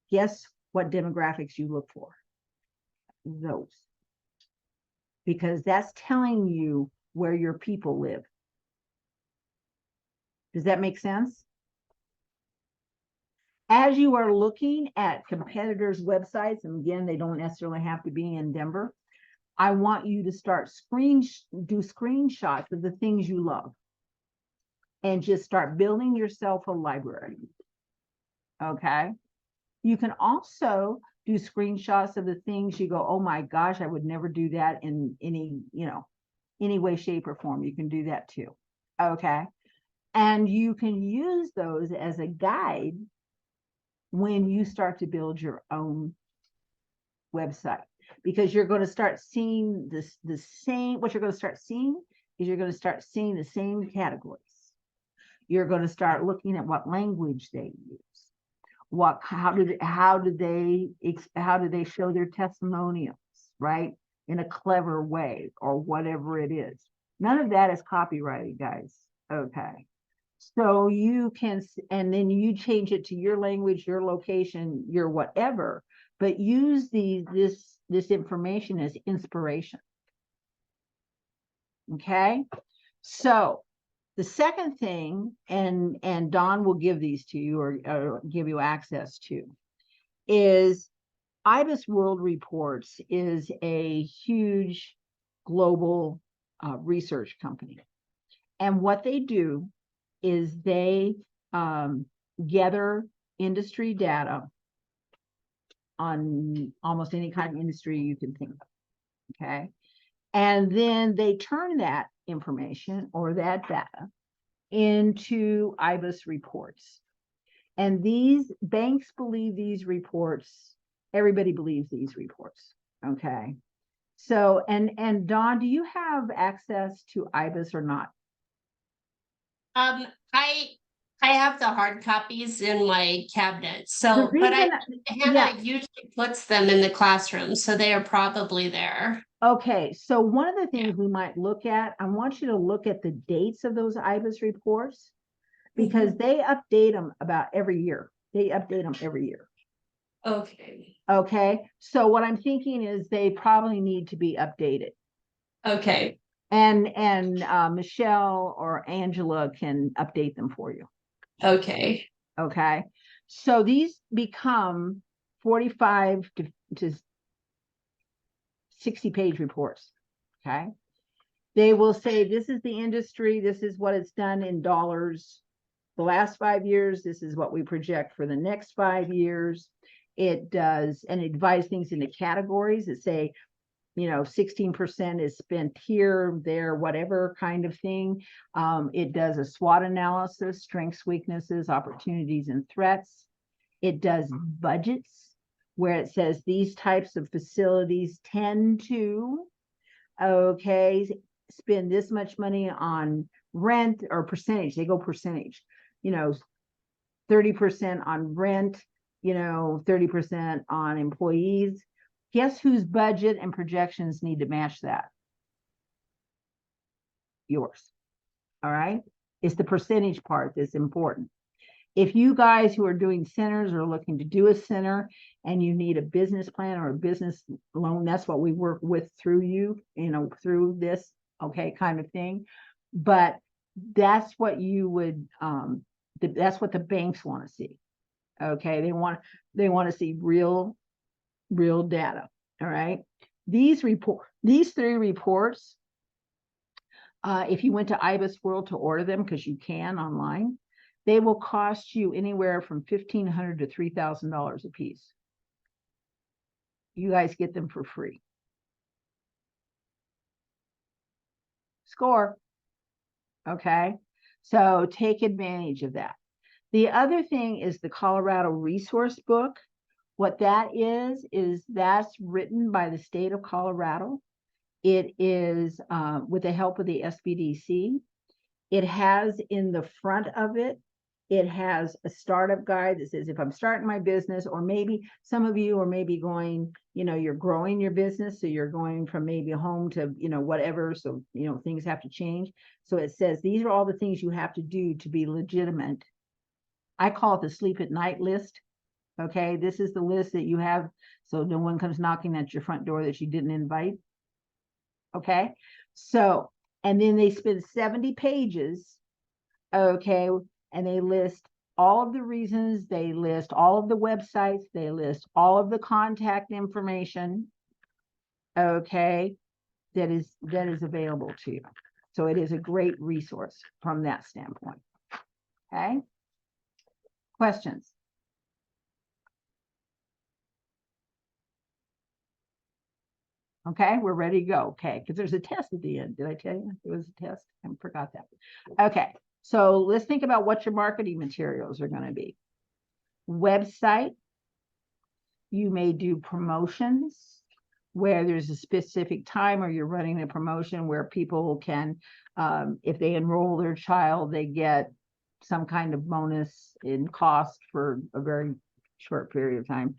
guess what demographics you look for? Those. Because that's telling you where your people live. Does that make sense? As you are looking at competitors' websites, and again, they don't necessarily have to be in Denver, I want you to start do screenshots of the things you love and just start building yourself a library. Okay. You can also do screenshots of the things you go, oh my gosh, I would never do that in any way, shape, or form. You can do that too. Okay. And you can use those as a guide when you start to build your own website, because you're going to start seeing the same, what you're going to start seeing is you're going to start seeing the same categories. You're going to start looking at what language they use, how do they show their testimonials, right? In a clever way or whatever it is. None of that is copyrighted, guys. Okay. So you can, and then you change it to your language, your location, your whatever, but use this information as inspiration. Okay. So the second thing, and Dawn will give these to you or give you access to, is IBIS World Reports is a huge global research company. And what they do is they gather industry data on almost any kind of industry you can think of, okay? And then they turn that information or that data into IBIS reports. And these banks believe these reports, everybody believes these reports, okay? So, and Dawn, do you have access to IBIS or not? I have the hard copies in my cabinet. So, but Hannah usually puts them in the classroom, so they are probably there. Okay, so one of the things we might look at, I want you to look at the dates of those IBIS reports, because they update them about every year. They update them every year. Okay. Okay, so what I'm thinking is they probably need to be updated. Okay. And Michelle or Angela can update them for you. Okay. Okay, so these become 45 to 60-page reports. Okay, they will say this is the industry, this is what it's done in dollars the last 5 years, this is what we project for the next 5 years. It does, and it divides things into categories that say, 16% is spent here, there, whatever kind of thing. It does a SWOT analysis, strengths, weaknesses, opportunities, and threats. It does budgets, where it says these types of facilities tend to, spend this much money on rent or percentage. They go percentage, 30% on rent, 30% on employees. Guess whose budget and projections need to match that? Yours. All right. It's the percentage part that's important. If you guys who are doing centers are looking to do a center and you need a business plan or a business loan, that's what we work with through you, through this, kind of thing. But that's what you would, that's what the banks want to see. Okay. They want to see real data. All right. These 3 reports, if you went to IBIS World to order them, because you can online, they will cost you anywhere from $1,500 to $3,000 a piece. You guys get them for free. score. Okay, so take advantage of that. The other thing is the Colorado Resource Book. What that is that's written by the state of Colorado. It is with the help of the SBDC. It has in the front of it, it has a startup guide that says, if I'm starting my business, or maybe some of you are maybe going, you're growing your business. So you're going from maybe home to, whatever. So, things have to change. So it says, these are all the things you have to do to be legitimate. I call it the sleep at night list. Okay. This is the list that you have. So no one comes knocking at your front door that you didn't invite. Okay. So, and then they spend 70 pages. Okay. And they list all of the reasons, they list all of the websites, they list all of the contact information. Okay. That is available to you. So it is a great resource from that standpoint. Okay. Questions? Okay, we're ready to go. Okay, because there's a test at the end. Did I tell you there was a test? I forgot that. Okay, so let's think about what your marketing materials are going to be. Website. You may do promotions where there's a specific time, or you're running a promotion where people can, if they enroll their child, they get some kind of bonus in cost for a very short period of time,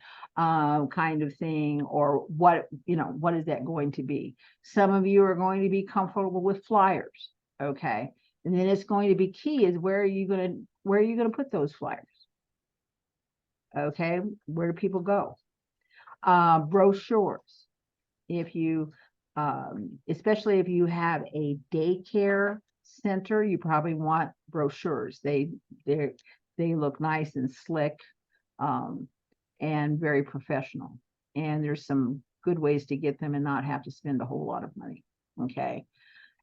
kind of thing, or what is that going to be? Some of you are going to be comfortable with flyers, okay? And then it's going to be key is where are you going to put those flyers? Okay, where do people go? Brochures. If you, especially if you have a daycare center, you probably want brochures. They look nice and slick. And very professional. And there's some good ways to get them and not have to spend a whole lot of money. Okay.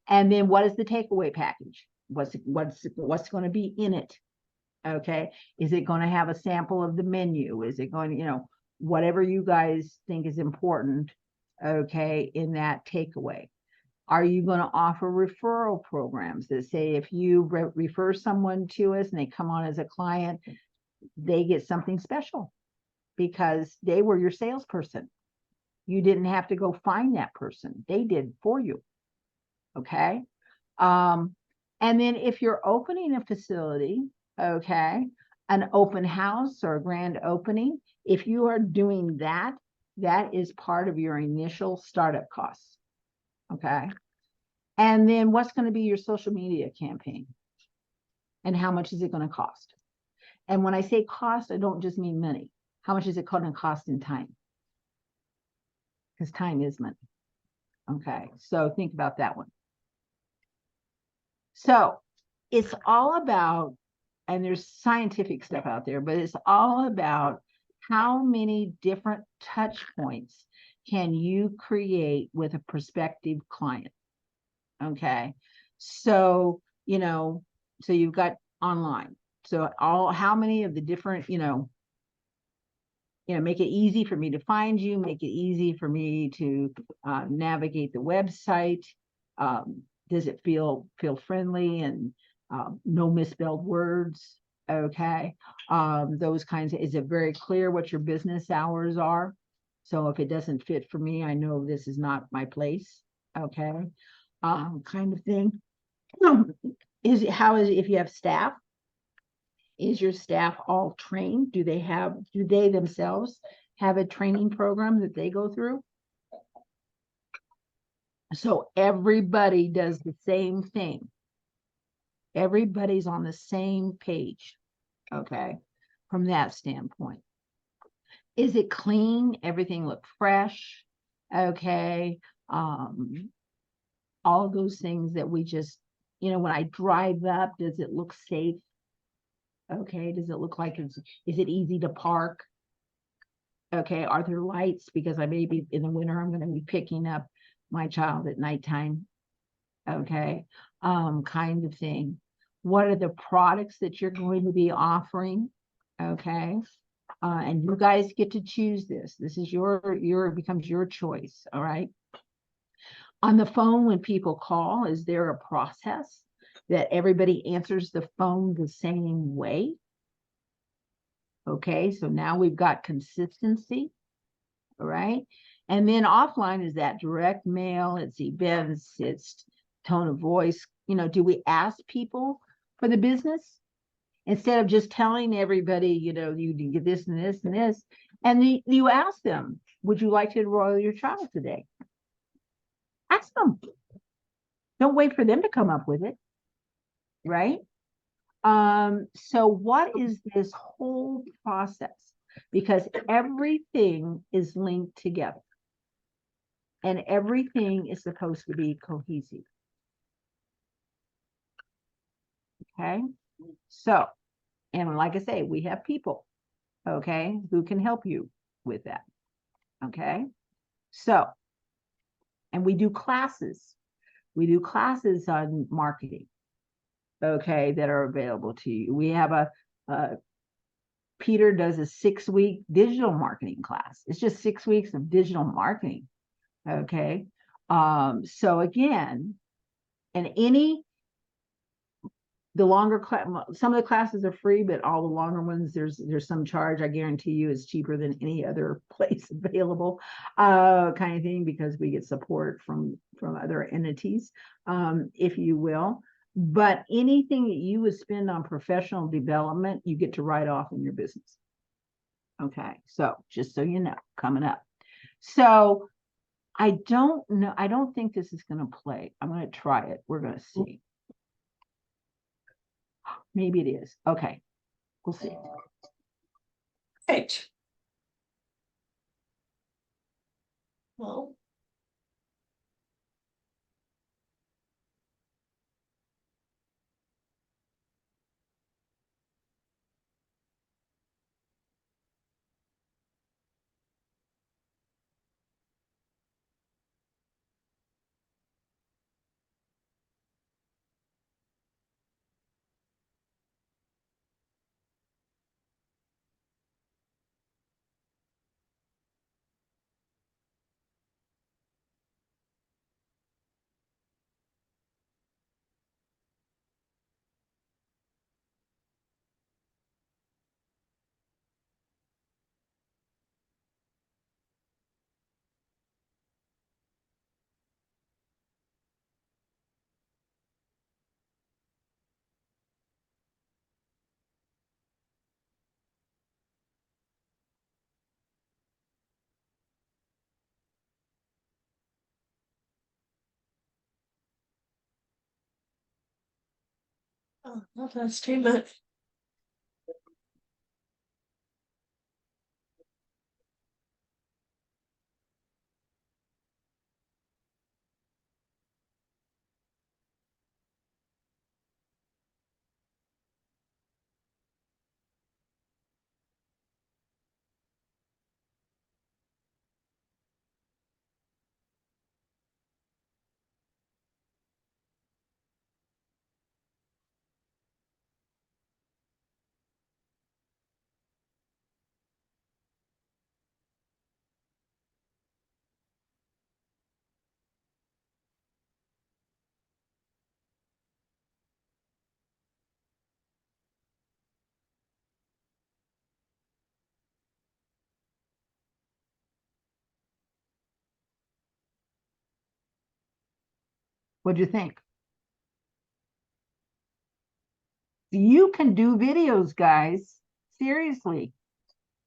And then what is the takeaway package? What's going to be in it? Okay. Is it going to have a sample of the menu? Is it going to, whatever you guys think is important, okay, in that takeaway? Are you going to offer referral programs that say if you refer someone to us and they come on as a client, they get something special because they were your salesperson. You didn't have to go find that person. They did for you. Okay. And then if you're opening a facility, okay, an open house or a grand opening, if you are doing that, that is part of your initial startup costs. Okay. And then what's going to be your social media campaign? And how much is it going to cost? And when I say cost, I don't just mean money. How much is it going to cost in time? Because time is money. Okay, so think about that one. So it's all about, and there's scientific stuff out there, but it's all about how many different touch points can you create with a prospective client. Okay, so, so you've got online. So how many of the different, make it easy for me to find you, make it easy for me to navigate the website. Does it feel friendly and no misspelled words? Okay. Those kinds of, is it very clear what your business hours are? So if it doesn't fit for me, I know this is not my place. Okay. Kind of thing. If you have staff? Is your staff all trained? Do they themselves have a training program that they go through? So everybody does the same thing. Everybody's on the same page. Okay. From that standpoint. Is it clean? Everything look fresh? Okay. All those things that we just, when I drive up, does it look safe? Okay, does it look like is it easy to park? Okay, are there lights? Because I may be in the winter, I'm going to be picking up my child at nighttime. Okay, kind of thing. What are the products that you're going to be offering? Okay, and you guys get to choose this. This is becomes your choice. All right. On the phone, when people call, is there a process that everybody answers the phone the same way? Okay, so now we've got consistency, all right? And then offline is that direct mail, it's events, it's tone of voice. You know, do we ask people for the business? Instead of just telling everybody, you know, you get this and this and this, and you ask them, would you like to enroll your child today? Ask them. Don't wait for them to come up with it, right? So what is this whole process? Because everything is linked together and everything is supposed to be cohesive. Okay, so, and like I say, we have people, okay, who can help you with that. Okay, so, and we do classes. We do classes on marketing, okay, that are available to you. We have Peter does a 6-week digital marketing class. It's just 6 weeks of digital marketing. Okay. So again, and the longer class, some of the classes are free, but all the longer ones, there's some charge. I guarantee you it's cheaper than any other place available, kind of thing, because we get support from other entities, if you will. But anything that you would spend on professional development, you get to write off in your business. Okay, so just so you know, coming up. So I don't know. I don't think this is going to play. I'm going to try it. We're going to see. Maybe it is. Okay, we'll see. Right. Well, oh, that's too much. What'd you think? You can do videos, guys. Seriously.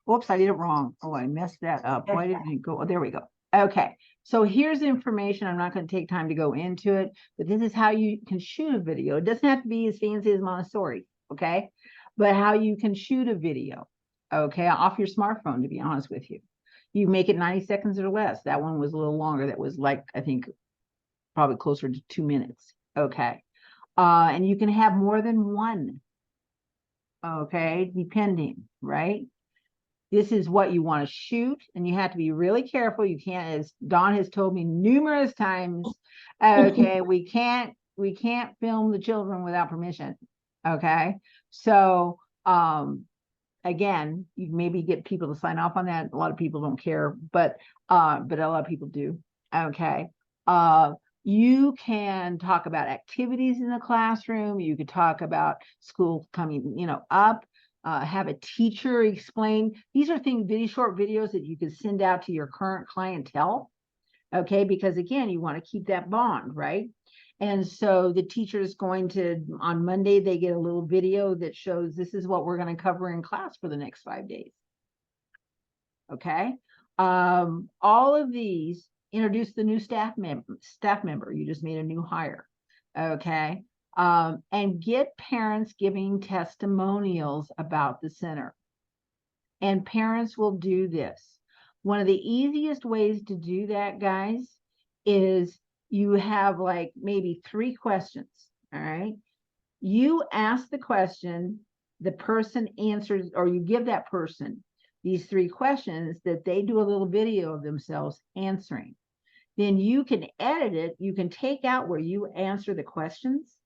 Whoops, I did it wrong. Oh, I messed that up. Why didn't it go? Oh, there we go. Okay. So here's the information. I'm not going to take time to go into it, but this is how you can shoot a video. It doesn't have to be as fancy as Montessori, okay? But how you can shoot a video, okay, off your smartphone, to be honest with you. You make it 90 seconds or less. That one was a little longer. That was like, I think, probably closer to 2 minutes. Okay. And you can have more than one. Okay, depending, right? This is what you want to shoot, and you have to be really careful. You can't, as Dawn has told me numerous times, okay, we can't film the children without permission. Okay. So again, you maybe get people to sign off on that. A lot of people don't care, but a lot of people do. Okay. You can talk about activities in the classroom. You could talk about school coming, up. Have a teacher explain. These are short videos that you could send out to your current clientele. Okay, because again, you want to keep that bond, right? And so the teacher is going to, on Monday, they get a little video that shows this is what we're going to cover in class for the next 5 days. Okay. All of these introduce the new staff member. You just made a new hire. Okay. And get parents giving testimonials about the center. And parents will do this. One of the easiest ways to do that, guys, is you have like maybe 3 questions. All right. You ask the question, the person answers, or you give that person these 3 questions that they do a little video of themselves answering. Then you can edit it. You can take out where you answer the questions.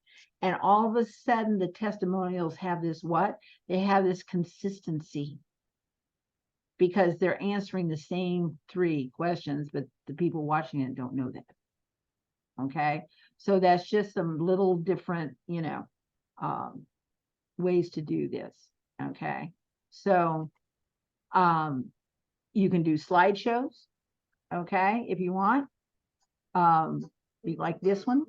And all of a sudden, the testimonials have this what? They have this consistency because they're answering the same 3 questions, but the people watching it don't know that. Okay. So that's just some little different, ways to do this. Okay. So, you can do slideshows. Okay. If you want, like this one.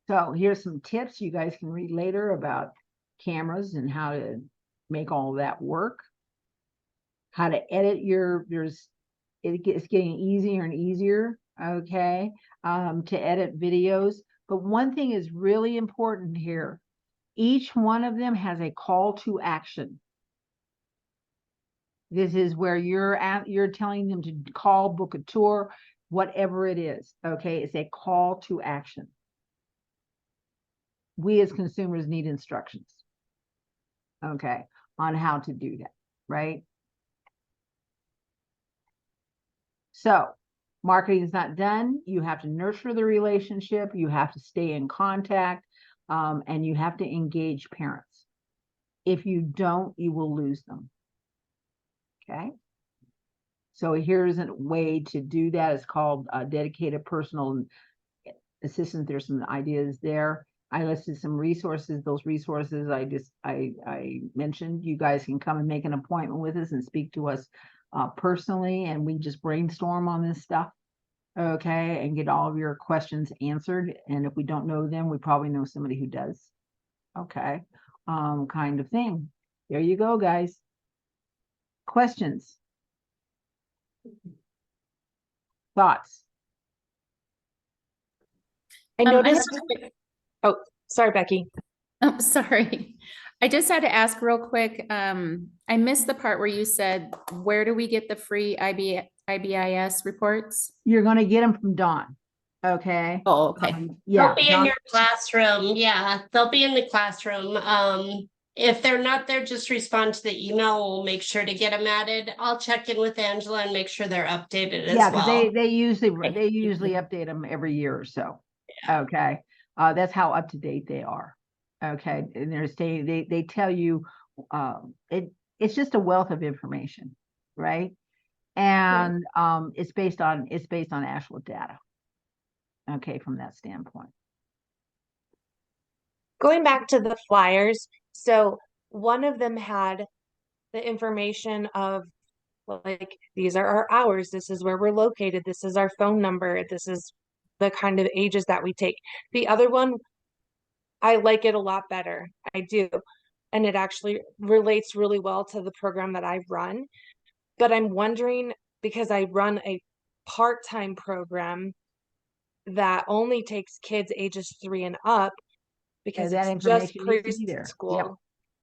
So here's some tips you guys can read later about cameras and how to make all that work. How to edit it's getting easier and easier, okay, to edit videos. But one thing is really important here. Each one of them has a call to action. This is where you're telling them to call, book a tour, whatever it is, okay? It's a call to action. We as consumers need instructions, okay, on how to do that, right? So marketing is not done. You have to nurture the relationship. You have to stay in contact, and you have to engage parents. If you don't, you will lose them. Okay. So here's a way to do that. It's called dedicated personal assistant. There's some ideas there. I listed some resources. Those resources I mentioned. You guys can come and make an appointment with us and speak to us personally, and we just brainstorm on this stuff, okay, and get all of your questions answered. And if we don't know them, we probably know somebody who does, okay, kind of thing. There you go, guys. Questions? Thoughts? I noticed. Oh, sorry, Becky. Oh, sorry. I just had to ask real quick. I missed the part where you said, where do we get the free IBIS reports? You're going to get them from Dawn. Okay. Oh, okay. Yeah. They'll be in your classroom. Yeah, they'll be in the classroom. If they're not there, just respond to the email. We'll make sure to get them added. I'll check in with Angela and make sure they're updated as well. Yeah, they usually update them every year or so. Yeah. Okay. That's how up to date they are. Okay. And they tell you it's just a wealth of information, right? And it's based on actual data. Okay, from that standpoint. Going back to the flyers, so one of them had the information of like, these are our hours, this is where we're located, this is our phone number, this is the kind of ages that we take. The other one, I like it a lot better. I do. And it actually relates really well to the program that I run. But I'm wondering, because I run a part-time program that only takes kids ages 3 and up, because that it's just information needs to be there. preschool. Yep.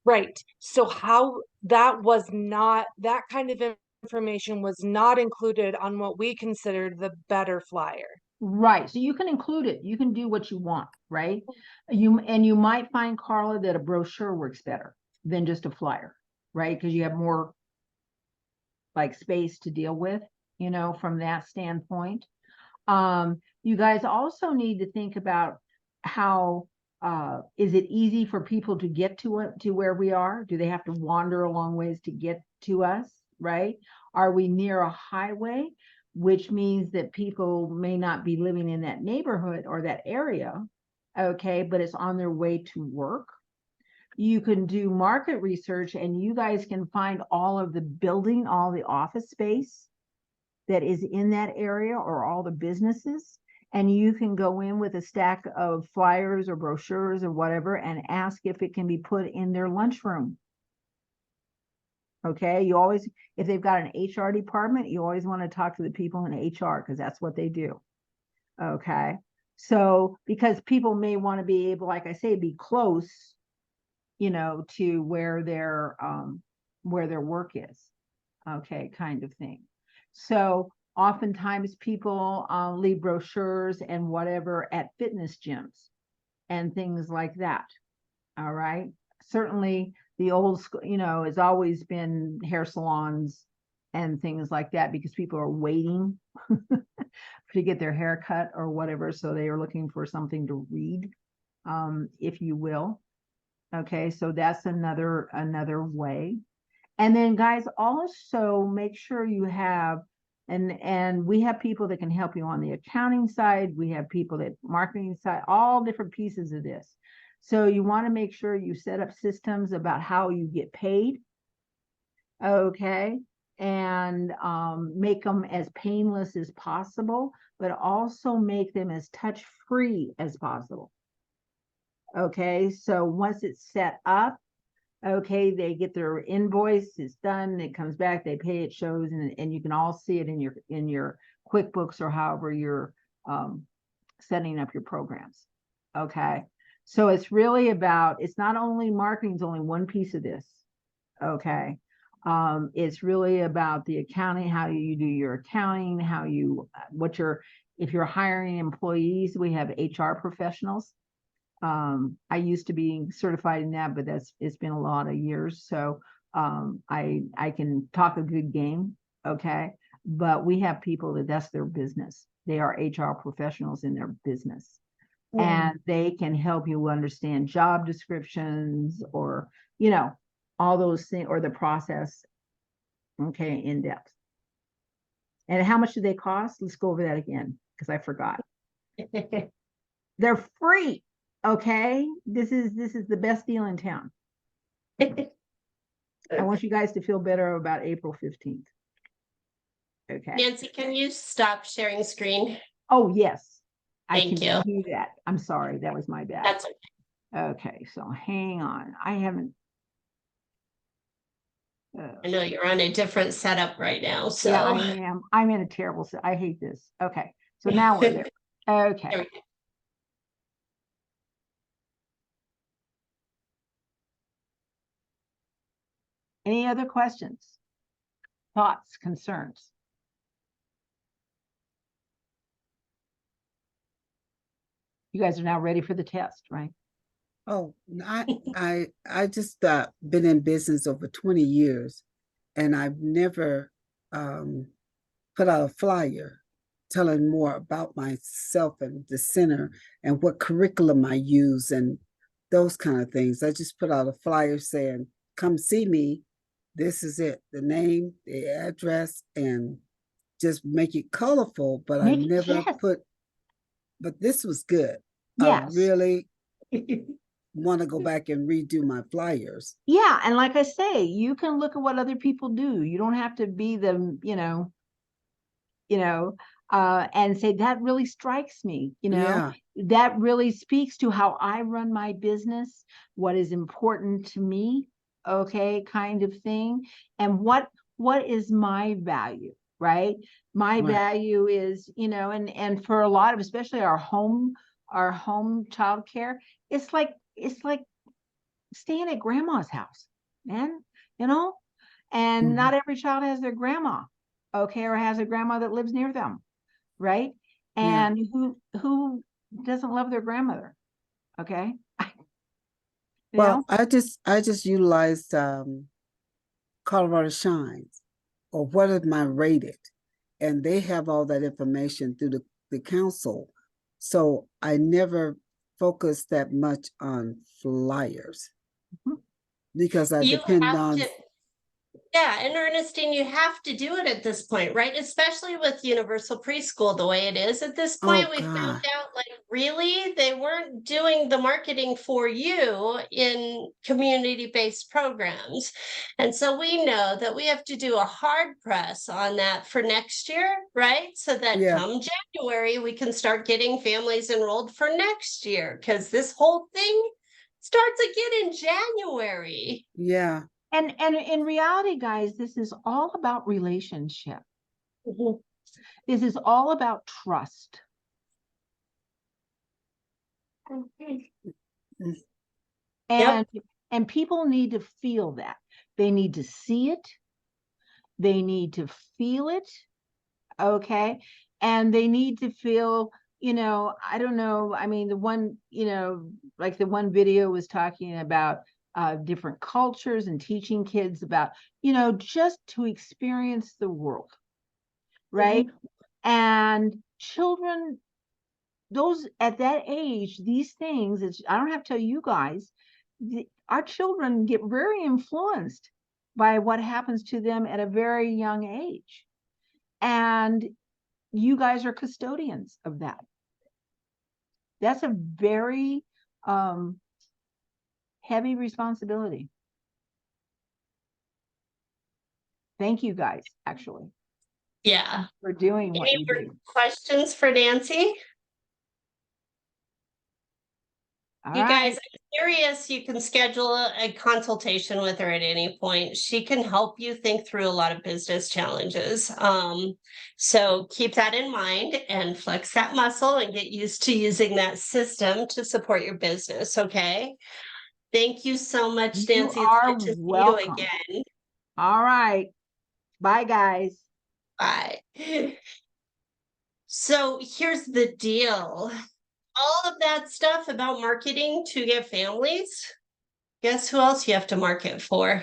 Right. So how that was not, that kind of information was not included on what we considered the better flyer. Right. So you can include it. You can do what you want, right? You might find, Carla, that a brochure works better than just a flyer, right? Because you have more like space to deal with, you know, from that standpoint. You guys also need to think about how is it easy for people to get to where we are? Do they have to wander a long ways to get to us, right? Are we near a highway, which means that people may not be living in that neighborhood or that area, okay, but it's on their way to work? You can do market research, and you guys can find all of the building, all the office space that is in that area, or all the businesses. And you can go in with a stack of flyers or brochures or whatever and ask if it can be put in their lunchroom. Okay, you always, if they've got an HR department, you always want to talk to the people in HR, because that's what they do. Okay, so because people may want to be able, like I say, be close, you know, to where their work is. Okay, kind of thing. So oftentimes people leave brochures and whatever at fitness gyms and things like that. All right. Certainly the old school, you know, has always been hair salons and things like that, because people are waiting to get their hair cut or whatever. So they are looking for something to read, if you will. Okay. So that's another way. And then guys, also make sure you have, and we have people that can help you on the accounting side. We have people that marketing side, all different pieces of this. So you want to make sure you set up systems about how you get paid. Okay. And make them as painless as possible, but also make them as touch-free as possible. Okay. So once it's set up, okay, they get their invoice, it's done, it comes back, they pay, it shows, and you can all see it in your QuickBooks or however you're setting up your programs. Okay, so it's really about, it's not only marketing, is only one piece of this. Okay, it's really about the accounting, how you do your accounting, how you, if you're hiring employees, we have HR professionals. I used to be certified in that, but it's been a lot of years. So I can talk a good game. Okay. But we have people that's their business. They are HR professionals in their business. And they can help you understand job descriptions, or, you know, all those things, or the process. Okay. In depth. And how much do they cost? Let's go over that again, because I forgot. They're free. Okay, this is the best deal in town. I want you guys to feel better about April 15th. Okay. Nancy, can you stop sharing screen? Oh, yes. Thank you. I can do that. I'm sorry, that was my bad. That's okay. Okay, so hang on. I haven't. I know you're on a different setup right now, so. Yeah, I am. I'm in a terrible set. I hate this. Okay, so now we're there. Okay. There we go. Any other questions, thoughts, concerns? You guys are now ready for the test, right? Oh, I just been in business over 20 years, and I've never put out a flyer telling more about myself and the center and what curriculum I use and those kind of things. I just put out a flyer saying, come see me. This is it, the name, the address, and just make it colorful, but I never put, but this was good. Yes. I really want to go back and redo my flyers. Yeah, and like I say, you can look at what other people do. You don't have to be the, and say that really strikes me, Yeah. that really speaks to how I run my business, what is important to me, okay, kind of thing, and what is my value, right? My Right. value is, and for a lot of, especially our home childcare, it's like staying at grandma's house, man, and not every child has their grandma, okay, or has a grandma that lives near them, right? Yeah. And who doesn't love their grandmother, okay? Well, I just utilized Colorado Shines, or what am I rated? And they have all that information through the council. So I never focused that much on flyers because I You depend have on. to, yeah, and Ernestine, you have to do it at this point, right? Especially with universal preschool the way it is at this point. Oh We found God. out, like, really, they weren't doing the marketing for you in community-based programs. And so we know that we have to do a hard press on that for next year, right? So that Yeah. come January, we can start getting families enrolled for next year, because this whole thing starts again in January. Yeah. And in reality, guys, this is all about relationship. Mhm. This is all about trust. And people need to feel that. They need to see it. They need to feel it. Okay. And they need to feel, I don't know. I mean, the one, like the one video was talking about different cultures and teaching kids about, just to experience the world. Right. And children, those at that age, these things, I don't have to tell you guys, our children get very influenced by what happens to them at a very young age. And you guys are custodians of that. That's a very heavy responsibility. Thank you guys, actually. Yeah. For doing what Any you do. questions for Nancy? All you right. guys, I'm serious. You can schedule a consultation with her at any point. She can help you think through a lot of business challenges. So keep that in mind and flex that muscle and get used to using that system to support your business. Okay. Thank you so much, Nancy. You are it's good to welcome. see you again. All right. Bye, guys. Bye. So here's the deal. All of that stuff about marketing to get families, guess who else you have to market for?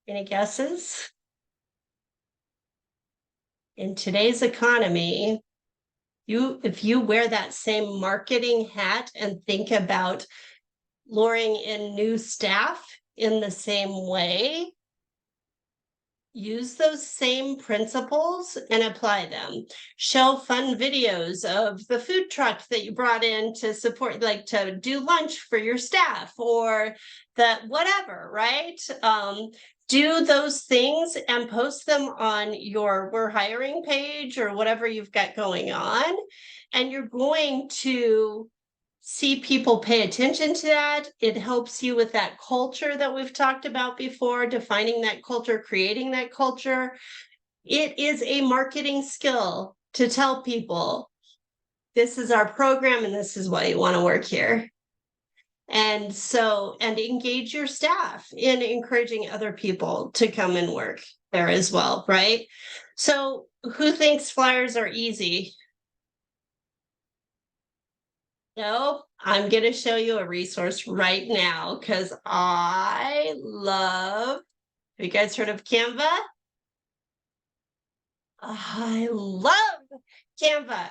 Any guesses? In today's economy, if you wear that same marketing hat and think about luring in new staff in the same way, use those same principles and apply them. Show fun videos of the food truck that you brought in to support, like to do lunch for your staff or that whatever, right? Do those things and post them on your We're Hiring page or whatever you've got going on. And you're going to see people pay attention to that. It helps you with that culture that we've talked about before, defining that culture, creating that culture. It is a marketing skill to tell people, this is our program and this is why you want to work here. And engage your staff in encouraging other people to come and work there as well, right? So who thinks flyers are easy? No, I'm going to show you a resource right now because I love, have you guys heard of Canva? I love Canva.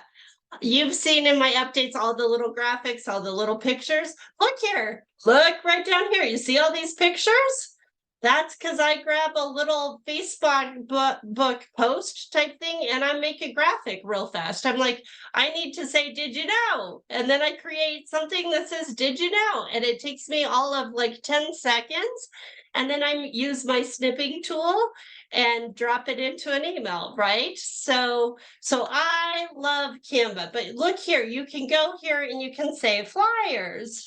You've seen in my updates all the little graphics, all the little pictures. Look here, look right down here. You see all these pictures? That's because I grab a little Facebook book post type thing and I make a graphic real fast. I'm like, I need to say, did you know? And then I create something that says, did you know? And it takes me all of like 10 seconds. And then I use my snipping tool and drop it into an email, right? So I love Canva, but look here, you can go here and you can say flyers.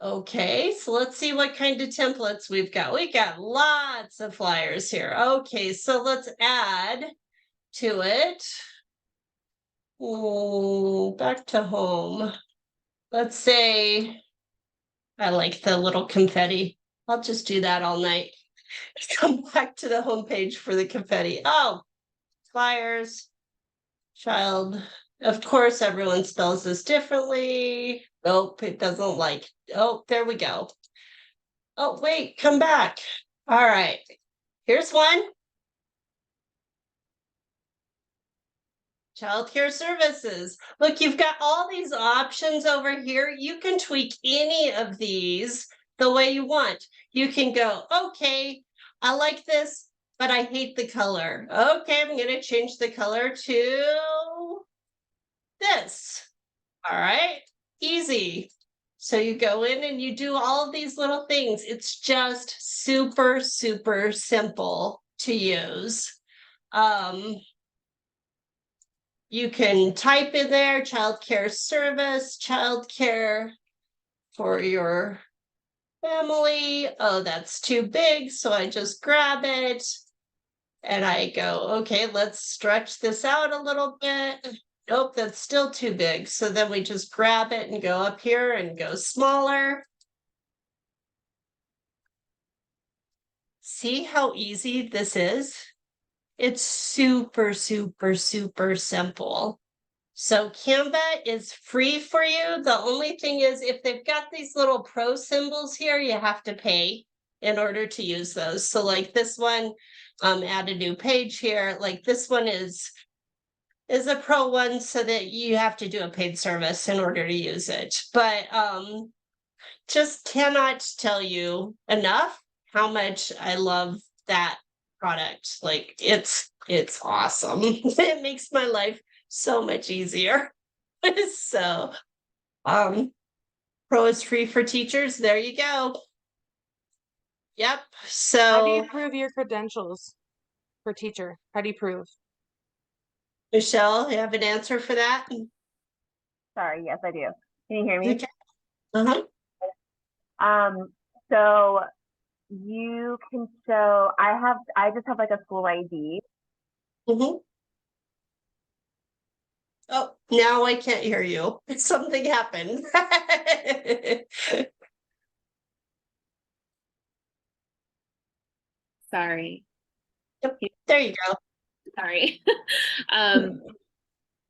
Okay, so let's see what kind of templates we've got. We got lots of flyers here. Okay, so let's add to it. Back to home. Let's say, I like the little confetti. I'll just do that all night. Come back to the homepage for the confetti. Oh, flyers, child. Of course, everyone spells this differently. Nope, it doesn't like. Oh, there we go. Oh, wait, come back. All right, here's one. Childcare services. Look, you've got all these options over here. You can tweak any of these the way you want. You can go, okay, I like this, but I hate the color. Okay, I'm going to change the color to this. All right, easy. So you go in and you do all of these little things. It's just super, super simple to use. You can type in there, childcare service, childcare for your family. Oh, that's too big. So I just grab it and I go, okay, let's stretch this out a little bit. Nope, that's still too big. So then we just grab it and go up here and go smaller. See how easy this is? It's super, super, super simple. So Canva is free for you. The only thing is if they've got these little pro symbols here, you have to pay in order to use those. So like this one, add a new page here. Like this one is a pro one so that you have to do a paid service in order to use it. But just cannot tell you enough how much I love that product. Like it's awesome. It makes my life so much easier. So pro is free for teachers. There you go. Yep. So how do you prove your credentials for teacher? How do you prove? Michelle, you have an answer for that? Sorry, yes, I do. Can you hear me? Okay. So you can show, I just have like a school ID. Mm-hmm. Oh, now I can't hear you. Something happened. Sorry. Yep. There you go. Sorry.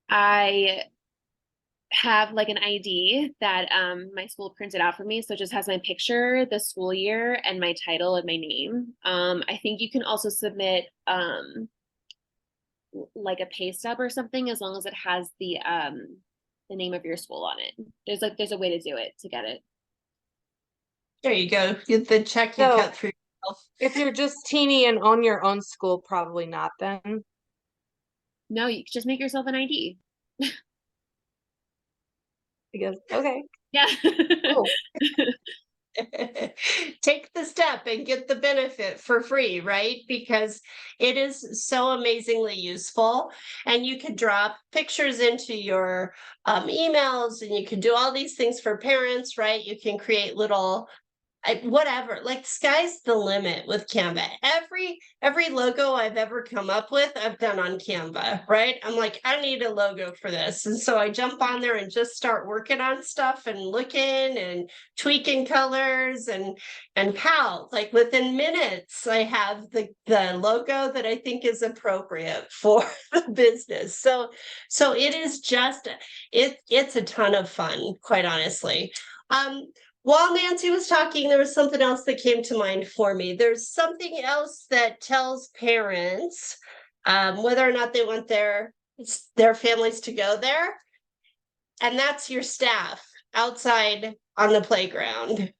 I have like an ID that my school printed out for me. So it just has my picture, the school year, and my title and my name. I think you can also submit like a pay stub or something as long as it has the name of your school on it. There's a way to do it to get it. There you go. Get the check you cut through yourself. If you're just teeny and own your own school, probably not then. No, you just make yourself an ID. I guess. Okay. Yeah. Oh. Take the step and get the benefit for free, right? Because it is so amazingly useful, and you can drop pictures into your emails, and you can do all these things for parents, right? You can create little whatever, like sky's the limit with Canva. Every logo I've ever come up with, I've done on Canva, right? I'm like, I need a logo for this. And so I jump on there and just start working on stuff and looking and tweaking colors and pow, like within minutes, I have the logo that I think is appropriate for the business. So it is just, it's a ton of fun, quite honestly. While Nancy was talking, there was something else that came to mind for me. There's something else that tells parents whether or not they want their families to go there. And that's your staff outside on the playground.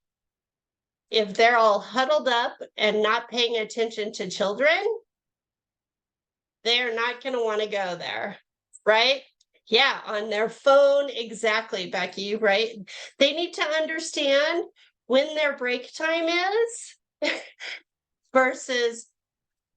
if they're all huddled up and not paying attention to children, they're not going to want to go there, right? Yeah, on their phone. Exactly, Becky, right? They need to understand when their break time is versus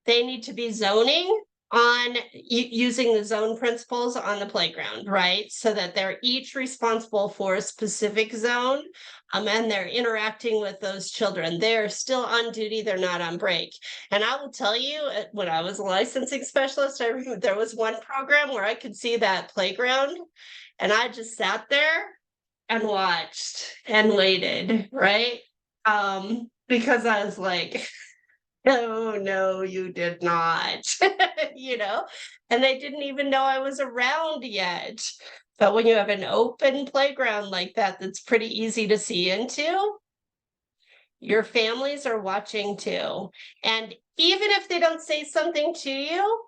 they need to be zoning on using the zone principles on the playground, right? So that they're each responsible for a specific zone, and they're interacting with those children. They're still on duty, they're not on break. And I will tell you, when I was a licensing specialist, I remember there was one program where I could see that playground, and I just sat there and watched and waited, right? Because I was like, oh, no, you did not, you know, and they didn't even know I was around yet. But when you have an open playground like that, that's pretty easy to see into, your families are watching too. And even if they don't say something to you,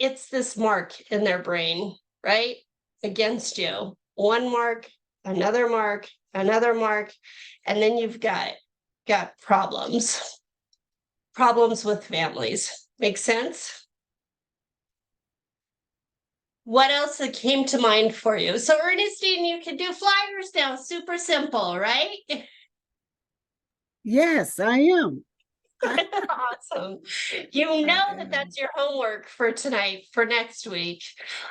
it's this mark in their brain, right? Against you. One mark, another mark, another mark, and then you've got problems with families. Make sense? What else came to mind for you? So Ernestine, you can do flyers now. Super simple, right? Yes, I am. Awesome. You know that's your homework for tonight, for next week.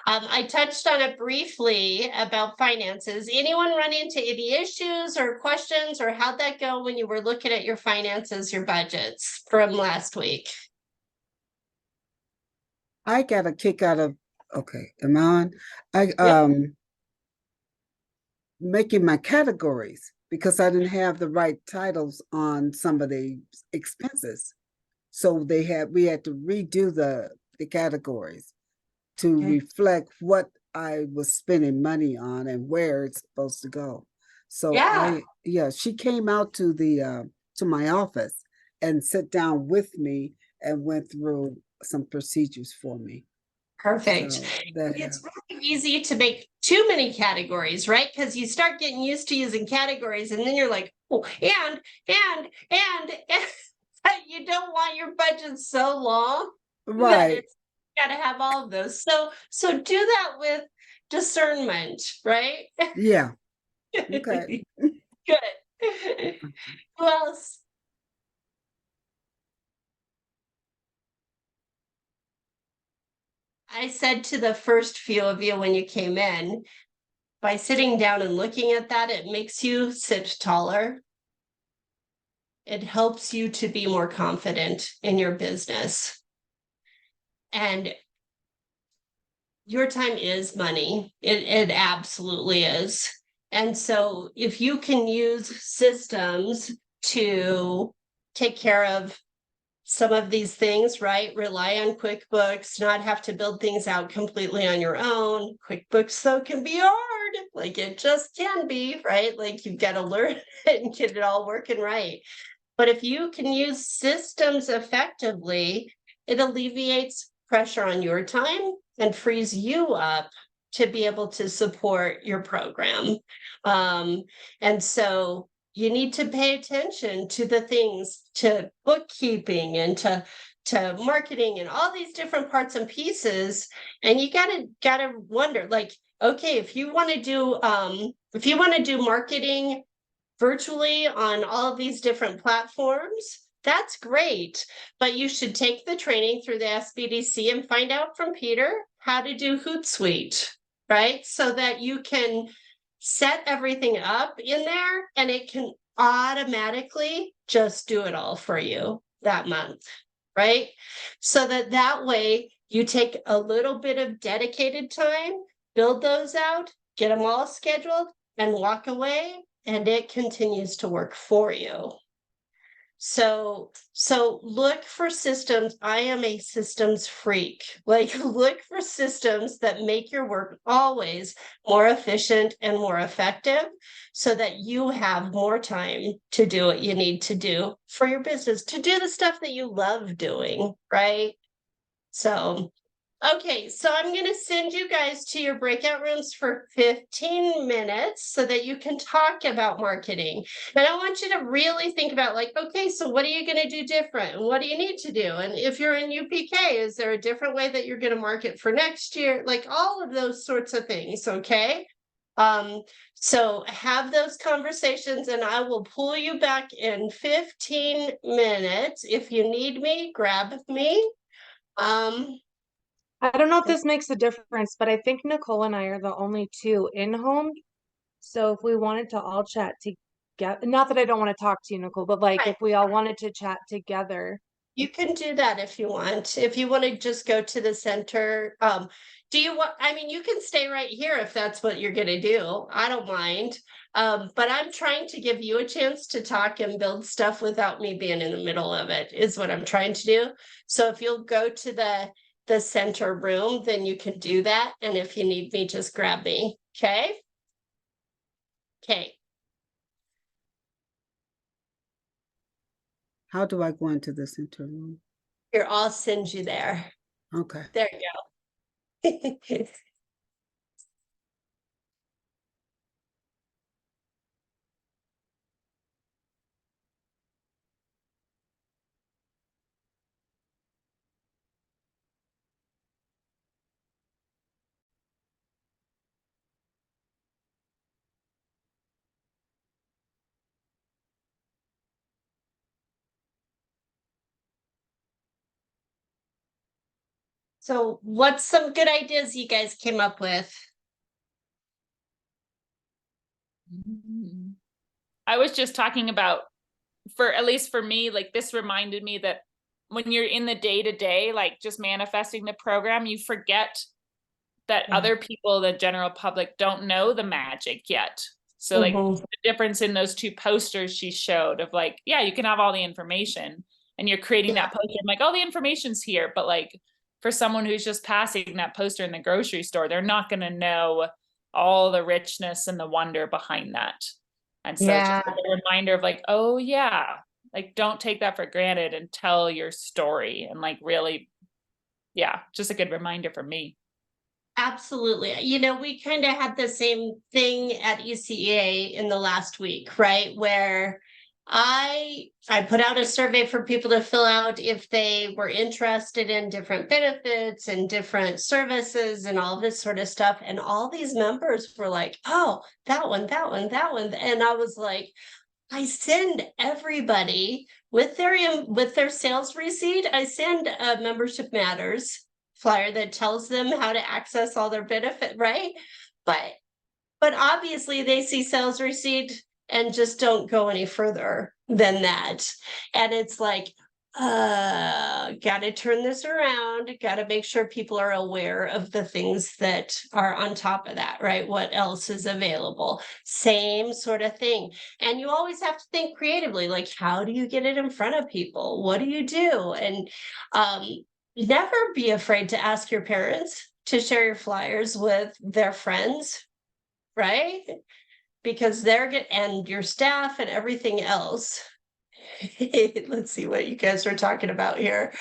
I touched on it briefly about finances. Anyone run into any issues or questions, or how'd that go when you were looking at your finances, your budgets from last week? I got a kick out of, okay, am I on? Making my categories, because I didn't have the right titles on some of the expenses. So we had to redo the categories to reflect what I was spending money on and where it's supposed to go. So she came out to to my office and sat down with me and went through some procedures for me. Perfect. So it's really easy to make too many categories, right? Because you start getting used to using categories, and then you're like, oh, and you don't want your budget so long, right? It's got to have all of those. So do that with discernment, right? Yeah. Okay. Good. Who else? I said to the first few of you when you came in, by sitting down and looking at that, it makes you sit taller. It helps you to be more confident in your business. And your time is money. It absolutely is. And so if you can use systems to take care of some of these things, right? Rely on QuickBooks, not have to build things out completely on your own. QuickBooks, though, can be hard. Like it just can be, right? Like you've got to learn it and get it all working right. But if you can use systems effectively, it alleviates pressure on your time and frees you up to be able to support your program. And so you need to pay attention to the things, to bookkeeping and to marketing and all these different parts and pieces. And you gotta wonder, like, okay, if you want to do marketing virtually on all of these different platforms, that's great. But you should take the training through the SBDC and find out from Peter how to do Hootsuite, right? So that you can set everything up in there and it can automatically just do it all for you that month, right? So that way you take a little bit of dedicated time, build those out, get them all scheduled, and walk away, and it continues to work for you. So look for systems. I am a systems freak. Like look for systems that make your work always more efficient and more effective so that you have more time to do what you need to do for your business, to do the stuff that you love doing, right? So Okay, so I'm going to send you guys to your breakout rooms for 15 minutes so that you can talk about marketing. And I want you to really think about, like, okay, so what are you going to do different? And what do you need to do? And if you're in UPK, is there a different way that you're going to market for next year? Like all of those sorts of things, okay? So have those conversations and I will pull you back in 15 minutes. If you need me, grab me. I don't know if this makes a difference, but I think Nicole and I are the only two in home. So if we wanted to all chat together, not that I don't want to talk to you, Nicole, but like if we all wanted to chat together. You can do that if you want. If you want to just go to the center, do you want, I mean, you can stay right here if that's what you're going to do. I don't mind. But I'm trying to give you a chance to talk and build stuff without me being in the middle of it, is what I'm trying to do. So if you'll go to the center room, then you can do that. And if you need me, just grab me. Okay. Okay. How do I go into the center room? Here, I'll send you there. Okay. There you go. So what's some good ideas you guys came up with? I was just talking about, for at least for me, like this reminded me that when you're in the day to day, like just manifesting the program, you forget that other people, the general public, don't know the magic yet. So like the difference in those two posters she showed of like, yeah, you can have all the information and you're creating that poster. I'm like, all the information's here. But like for someone who's just passing that poster in the grocery store, they're not going to know all the richness and the wonder behind that. And so just a reminder of like, oh yeah, like don't take that for granted and tell your story and like really, yeah, just a good reminder for me. Absolutely. You know, we kind of had the same thing at ECEA in the last week, right? Where I put out a survey for people to fill out if they were interested in different benefits and different services and all this sort of stuff. And all these members were like, oh, that one, that one, that one. And I was like, I send everybody with their sales receipt, I send a Membership Matters flyer that tells them how to access all their benefit, right? But obviously they see sales receipt and just don't go any further than that. And it's like, got to turn this around, got to make sure people are aware of the things that are on top of that, right? What else is available? Same sort of thing. And you always have to think creatively, like, how do you get it in front of people? What do you do? And never be afraid to ask your parents to share your flyers with their friends, right? Because and your staff and everything else. Let's see what you guys are talking about here.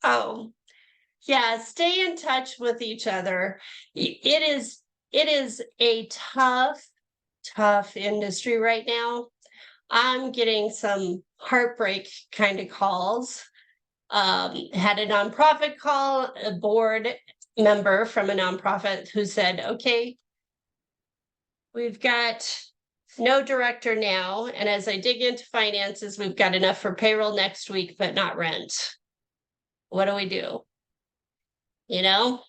Oh, yeah, stay in touch with each other. It is a tough industry right now. I'm getting some heartbreak kind of calls. Had a nonprofit call, a board member from a nonprofit who said, okay, we've got no director now. And as I dig into finances, we've got enough for payroll next week, but not rent. What do we do? You know,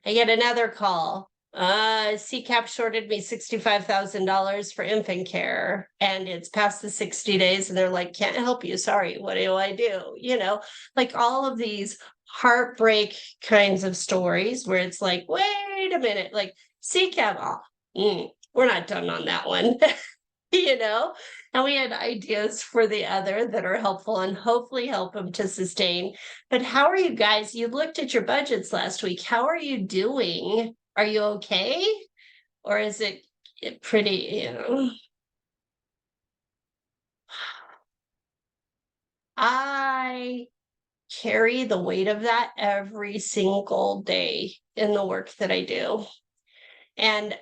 I get another call. CCAP shorted me $65,000 for infant care and it's past the 60 days and they're like, can't help you. Sorry. What do I do? You know, like all of these heartbreak kinds of stories where it's like, wait a minute, like CCAP, we're not done on that one. You know, and we had ideas for the other that are helpful and hopefully help them to sustain. But how are you guys? You looked at your budgets last week. How are you doing? Are you okay? Or is it pretty, you know? I carry the weight of that every single day in the work that I do. And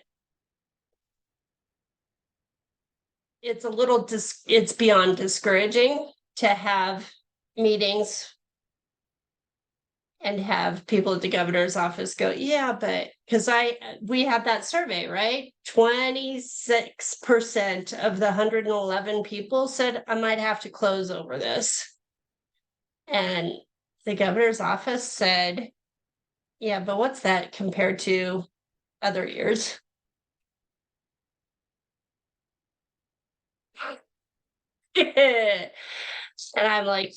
it's it's beyond discouraging to have meetings and have people at the governor's office go, yeah, but because we had that survey, right? 26% of the 111 people said I might have to close over this. And the governor's office said, yeah, but what's that compared to other years? And I'm like,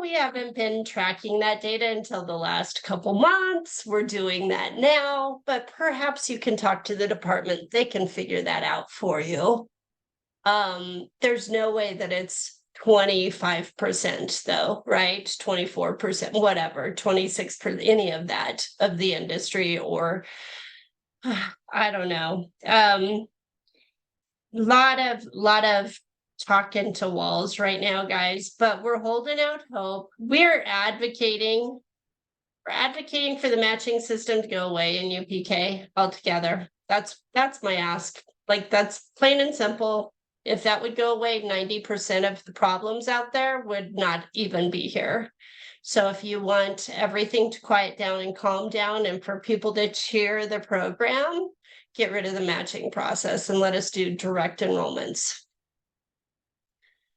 we haven't been tracking that data until the last couple months. We're doing that now, but perhaps you can talk to the department. They can figure that out for you. There's no way that it's 25% though, right? 24%, whatever, 26%, any of that of the industry, or I don't know. Lot of talking to walls right now, guys, but we're holding out hope. We're advocating for the matching system to go away in UPK altogether. That's my ask. Like, that's plain and simple. If that would go away, 90% of the problems out there would not even be here. So if you want everything to quiet down and calm down and for people to cheer the program, get rid of the matching process and let us do direct enrollments.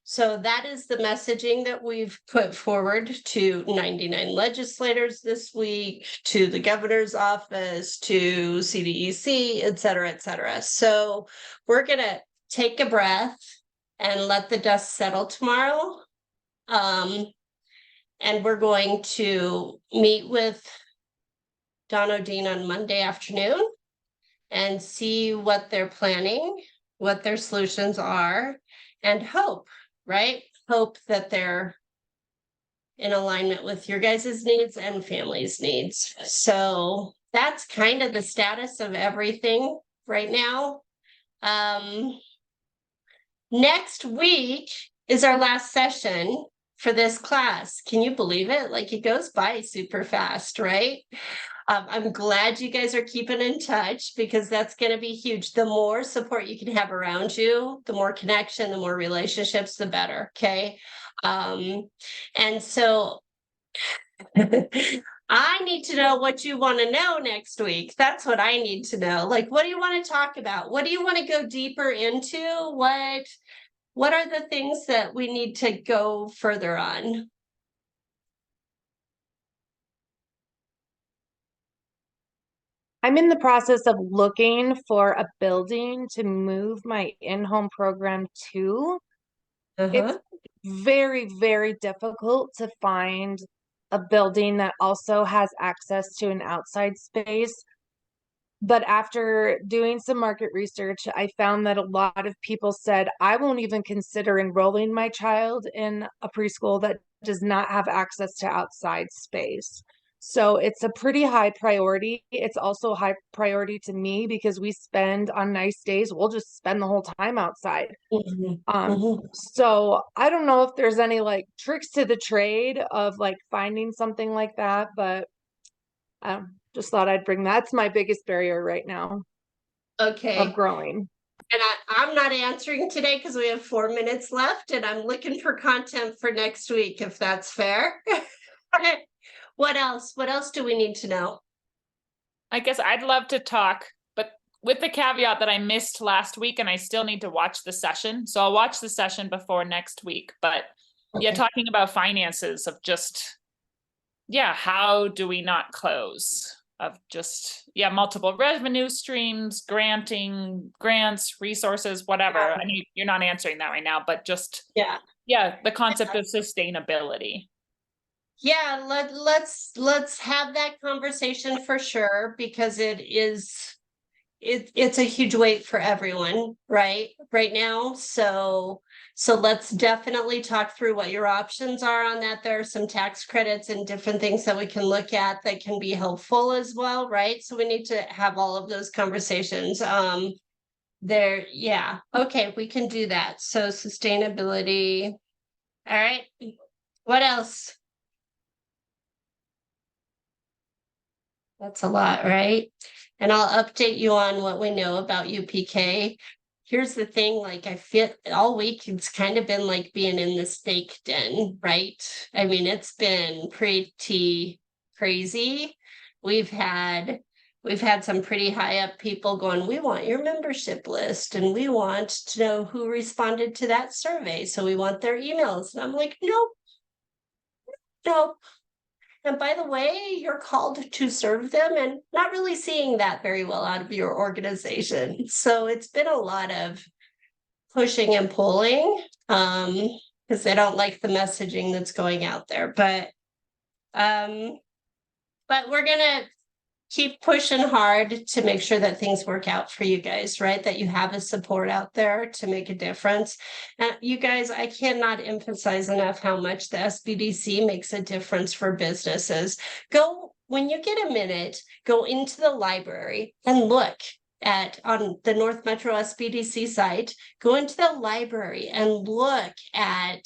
So that is the messaging that we've put forward to 99 legislators this week, to the governor's office, to CDEC, et cetera, et cetera. So we're going to take a breath and let the dust settle tomorrow. And we're going to meet with Don O'Dean on Monday afternoon and see what they're planning, what their solutions are, and hope. Right? Hope that they're in alignment with your guys' needs and family's needs. So that's kind of the status of everything right now. Next week is our last session for this class. Can you believe it? Like, it goes by super fast, right? I'm glad you guys are keeping in touch, because that's going to be huge. The more support you can have around you, the more connection, the more relationships, the better. Okay. And so I need to know what you want to know next week. That's what I need to know. Like, what do you want to talk about? What do you want to go deeper into? What are the things that we need to go further on? I'm in the process of looking for a building to move my in-home program to. It's very, very difficult to find a building that also has access to an outside space. But after doing some market research, I found that a lot of people said, I won't even consider enrolling my child in a preschool that does not have access to outside space. So it's a pretty high priority. It's also a high priority to me, because we spend on nice days, we'll just spend the whole time outside. So I don't know if there's any like tricks to the trade of like finding something like that, but just thought I'd bring that's my biggest barrier right now. Okay. Of growing. And I'm not answering today because we have 4 minutes left, and I'm looking for content for next week, if that's fair. What else? What else do we need to know? I guess I'd love to talk, but with the caveat that I missed last week and I still need to watch the session. So I'll watch the session before next week. But yeah, talking about finances of just, how do we not close? Of just, multiple revenue streams, grants, resources, whatever. I mean, you're not answering that right now, but just, the concept of sustainability. Yeah, let's have that conversation for sure, because it's a huge weight for everyone right now. So let's definitely talk through what your options are on that. There are some tax credits and different things that we can look at that can be helpful as well, right? So we need to have all of those conversations. Okay, we can do that. So sustainability. All right. What else? That's a lot, right? And I'll update you on what we know about UPK. Here's the thing, like I feel all week it's kind of been like being in the steak den, right? I mean, it's been pretty crazy. We've had some pretty high up people going, we want your membership list and we want to know who responded to that survey. So we want their emails. And I'm like, nope, nope. And by the way, you're called to serve them and not really seeing that very well out of your organization. So it's been a lot of pushing and pulling because they don't like the messaging that's going out there. But we're gonna keep pushing hard to make sure that things work out for you guys, right? That you have a support out there to make a difference. And you guys, I cannot emphasize enough how much the SBDC makes a difference for businesses. Go, when you get a minute, go into the library and look on the North Metro SBDC site, go into the library and look at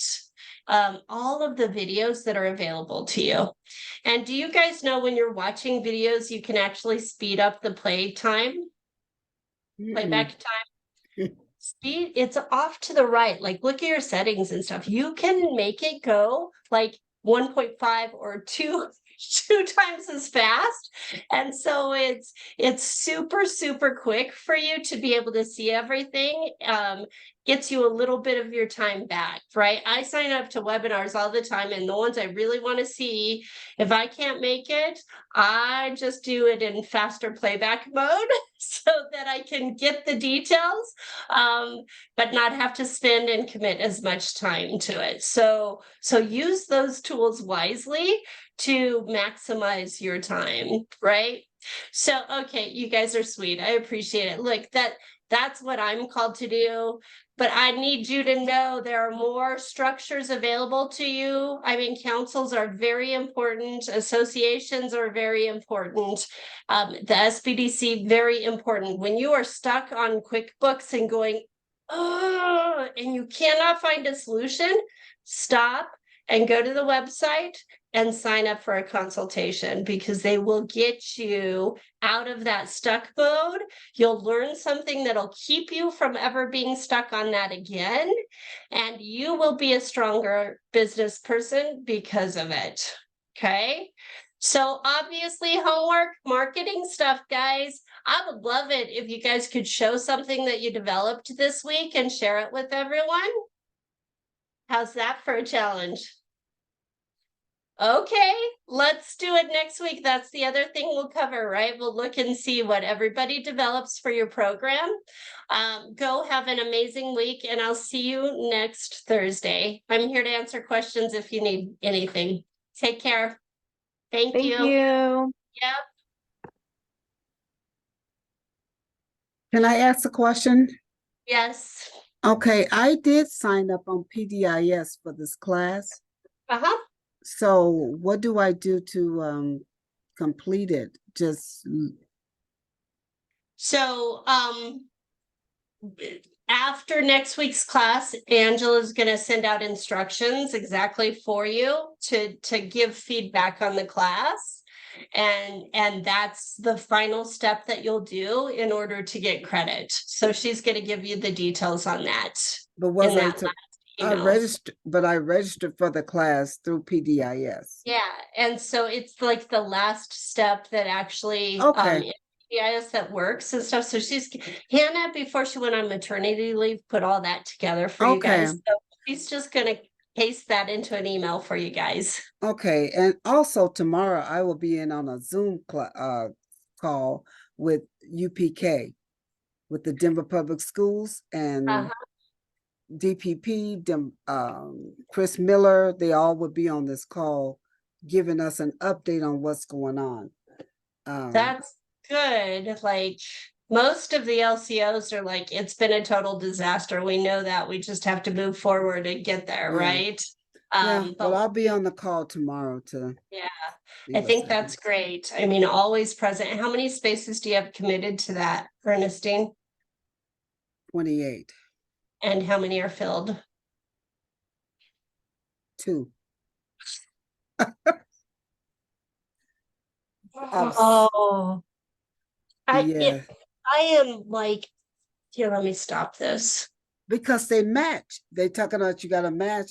all of the videos that are available to you. And do you guys know when you're watching videos, you can actually speed up the playback time? Speed, it's off to the right. Like look at your settings and stuff. You can make it go like 1.5 or 2 times as fast. And so it's super quick for you to be able to see everything. Gets you a little bit of your time back, right? I sign up to webinars all the time, and the ones I really want to see, if I can't make it, I just do it in faster playback mode so that I can get the details, but not have to spend and commit as much time to it. So use those tools wisely to maximize your time, right? So, okay, you guys are sweet. I appreciate it. Look, that's what I'm called to do. But I need you to know there are more structures available to you. I mean, councils are very important. Associations are very important. The SBDC, very important. When you are stuck on QuickBooks and going, oh, and you cannot find a solution, stop and go to the website and sign up for a consultation, because they will get you out of that stuck mode. You'll learn something that'll keep you from ever being stuck on that again. And you will be a stronger business person because of it. Okay. So obviously homework, marketing stuff, guys. I would love it if you guys could show something that you developed this week and share it with everyone. How's that for a challenge? Okay, let's do it next week. That's the other thing we'll cover, right? We'll look and see what everybody develops for your program. Go have an amazing week, and I'll see you next Thursday. I'm here to answer questions if you need anything. Take care. Thank you. Thank you. Yep. Can I ask a question? Yes. Okay, I did sign up on PDIS for this class. Uh-huh. So what do I do to complete it? So after next week's class, Angela's going to send out instructions exactly for you to give feedback on the class. And that's the final step that you'll do in order to get credit. So she's going to give you the details on that. But I registered for the class through PDIS. Yeah, and so it's like the last step that actually PDIS that works and stuff. So Hannah, before she went on maternity leave, put all that together for you guys. So she's just gonna paste that into an email for you guys. Okay, and also tomorrow I will be in on a Zoom call with UPK, with the Denver Public Schools and DPP, Chris Miller. They all would be on this call giving us an update on what's going on. That's good. Like most of the LCOs are like, it's been a total disaster. We know that. We just have to move forward and get there, right? But I'll be on the call tomorrow to. Yeah, I think that's great. I mean, always present. How many spaces do you have committed to that, Ernestine? 28. And how many are filled? 2. Oh, Yeah, I am like, here, let me stop this. because they match. They talking about you got to match.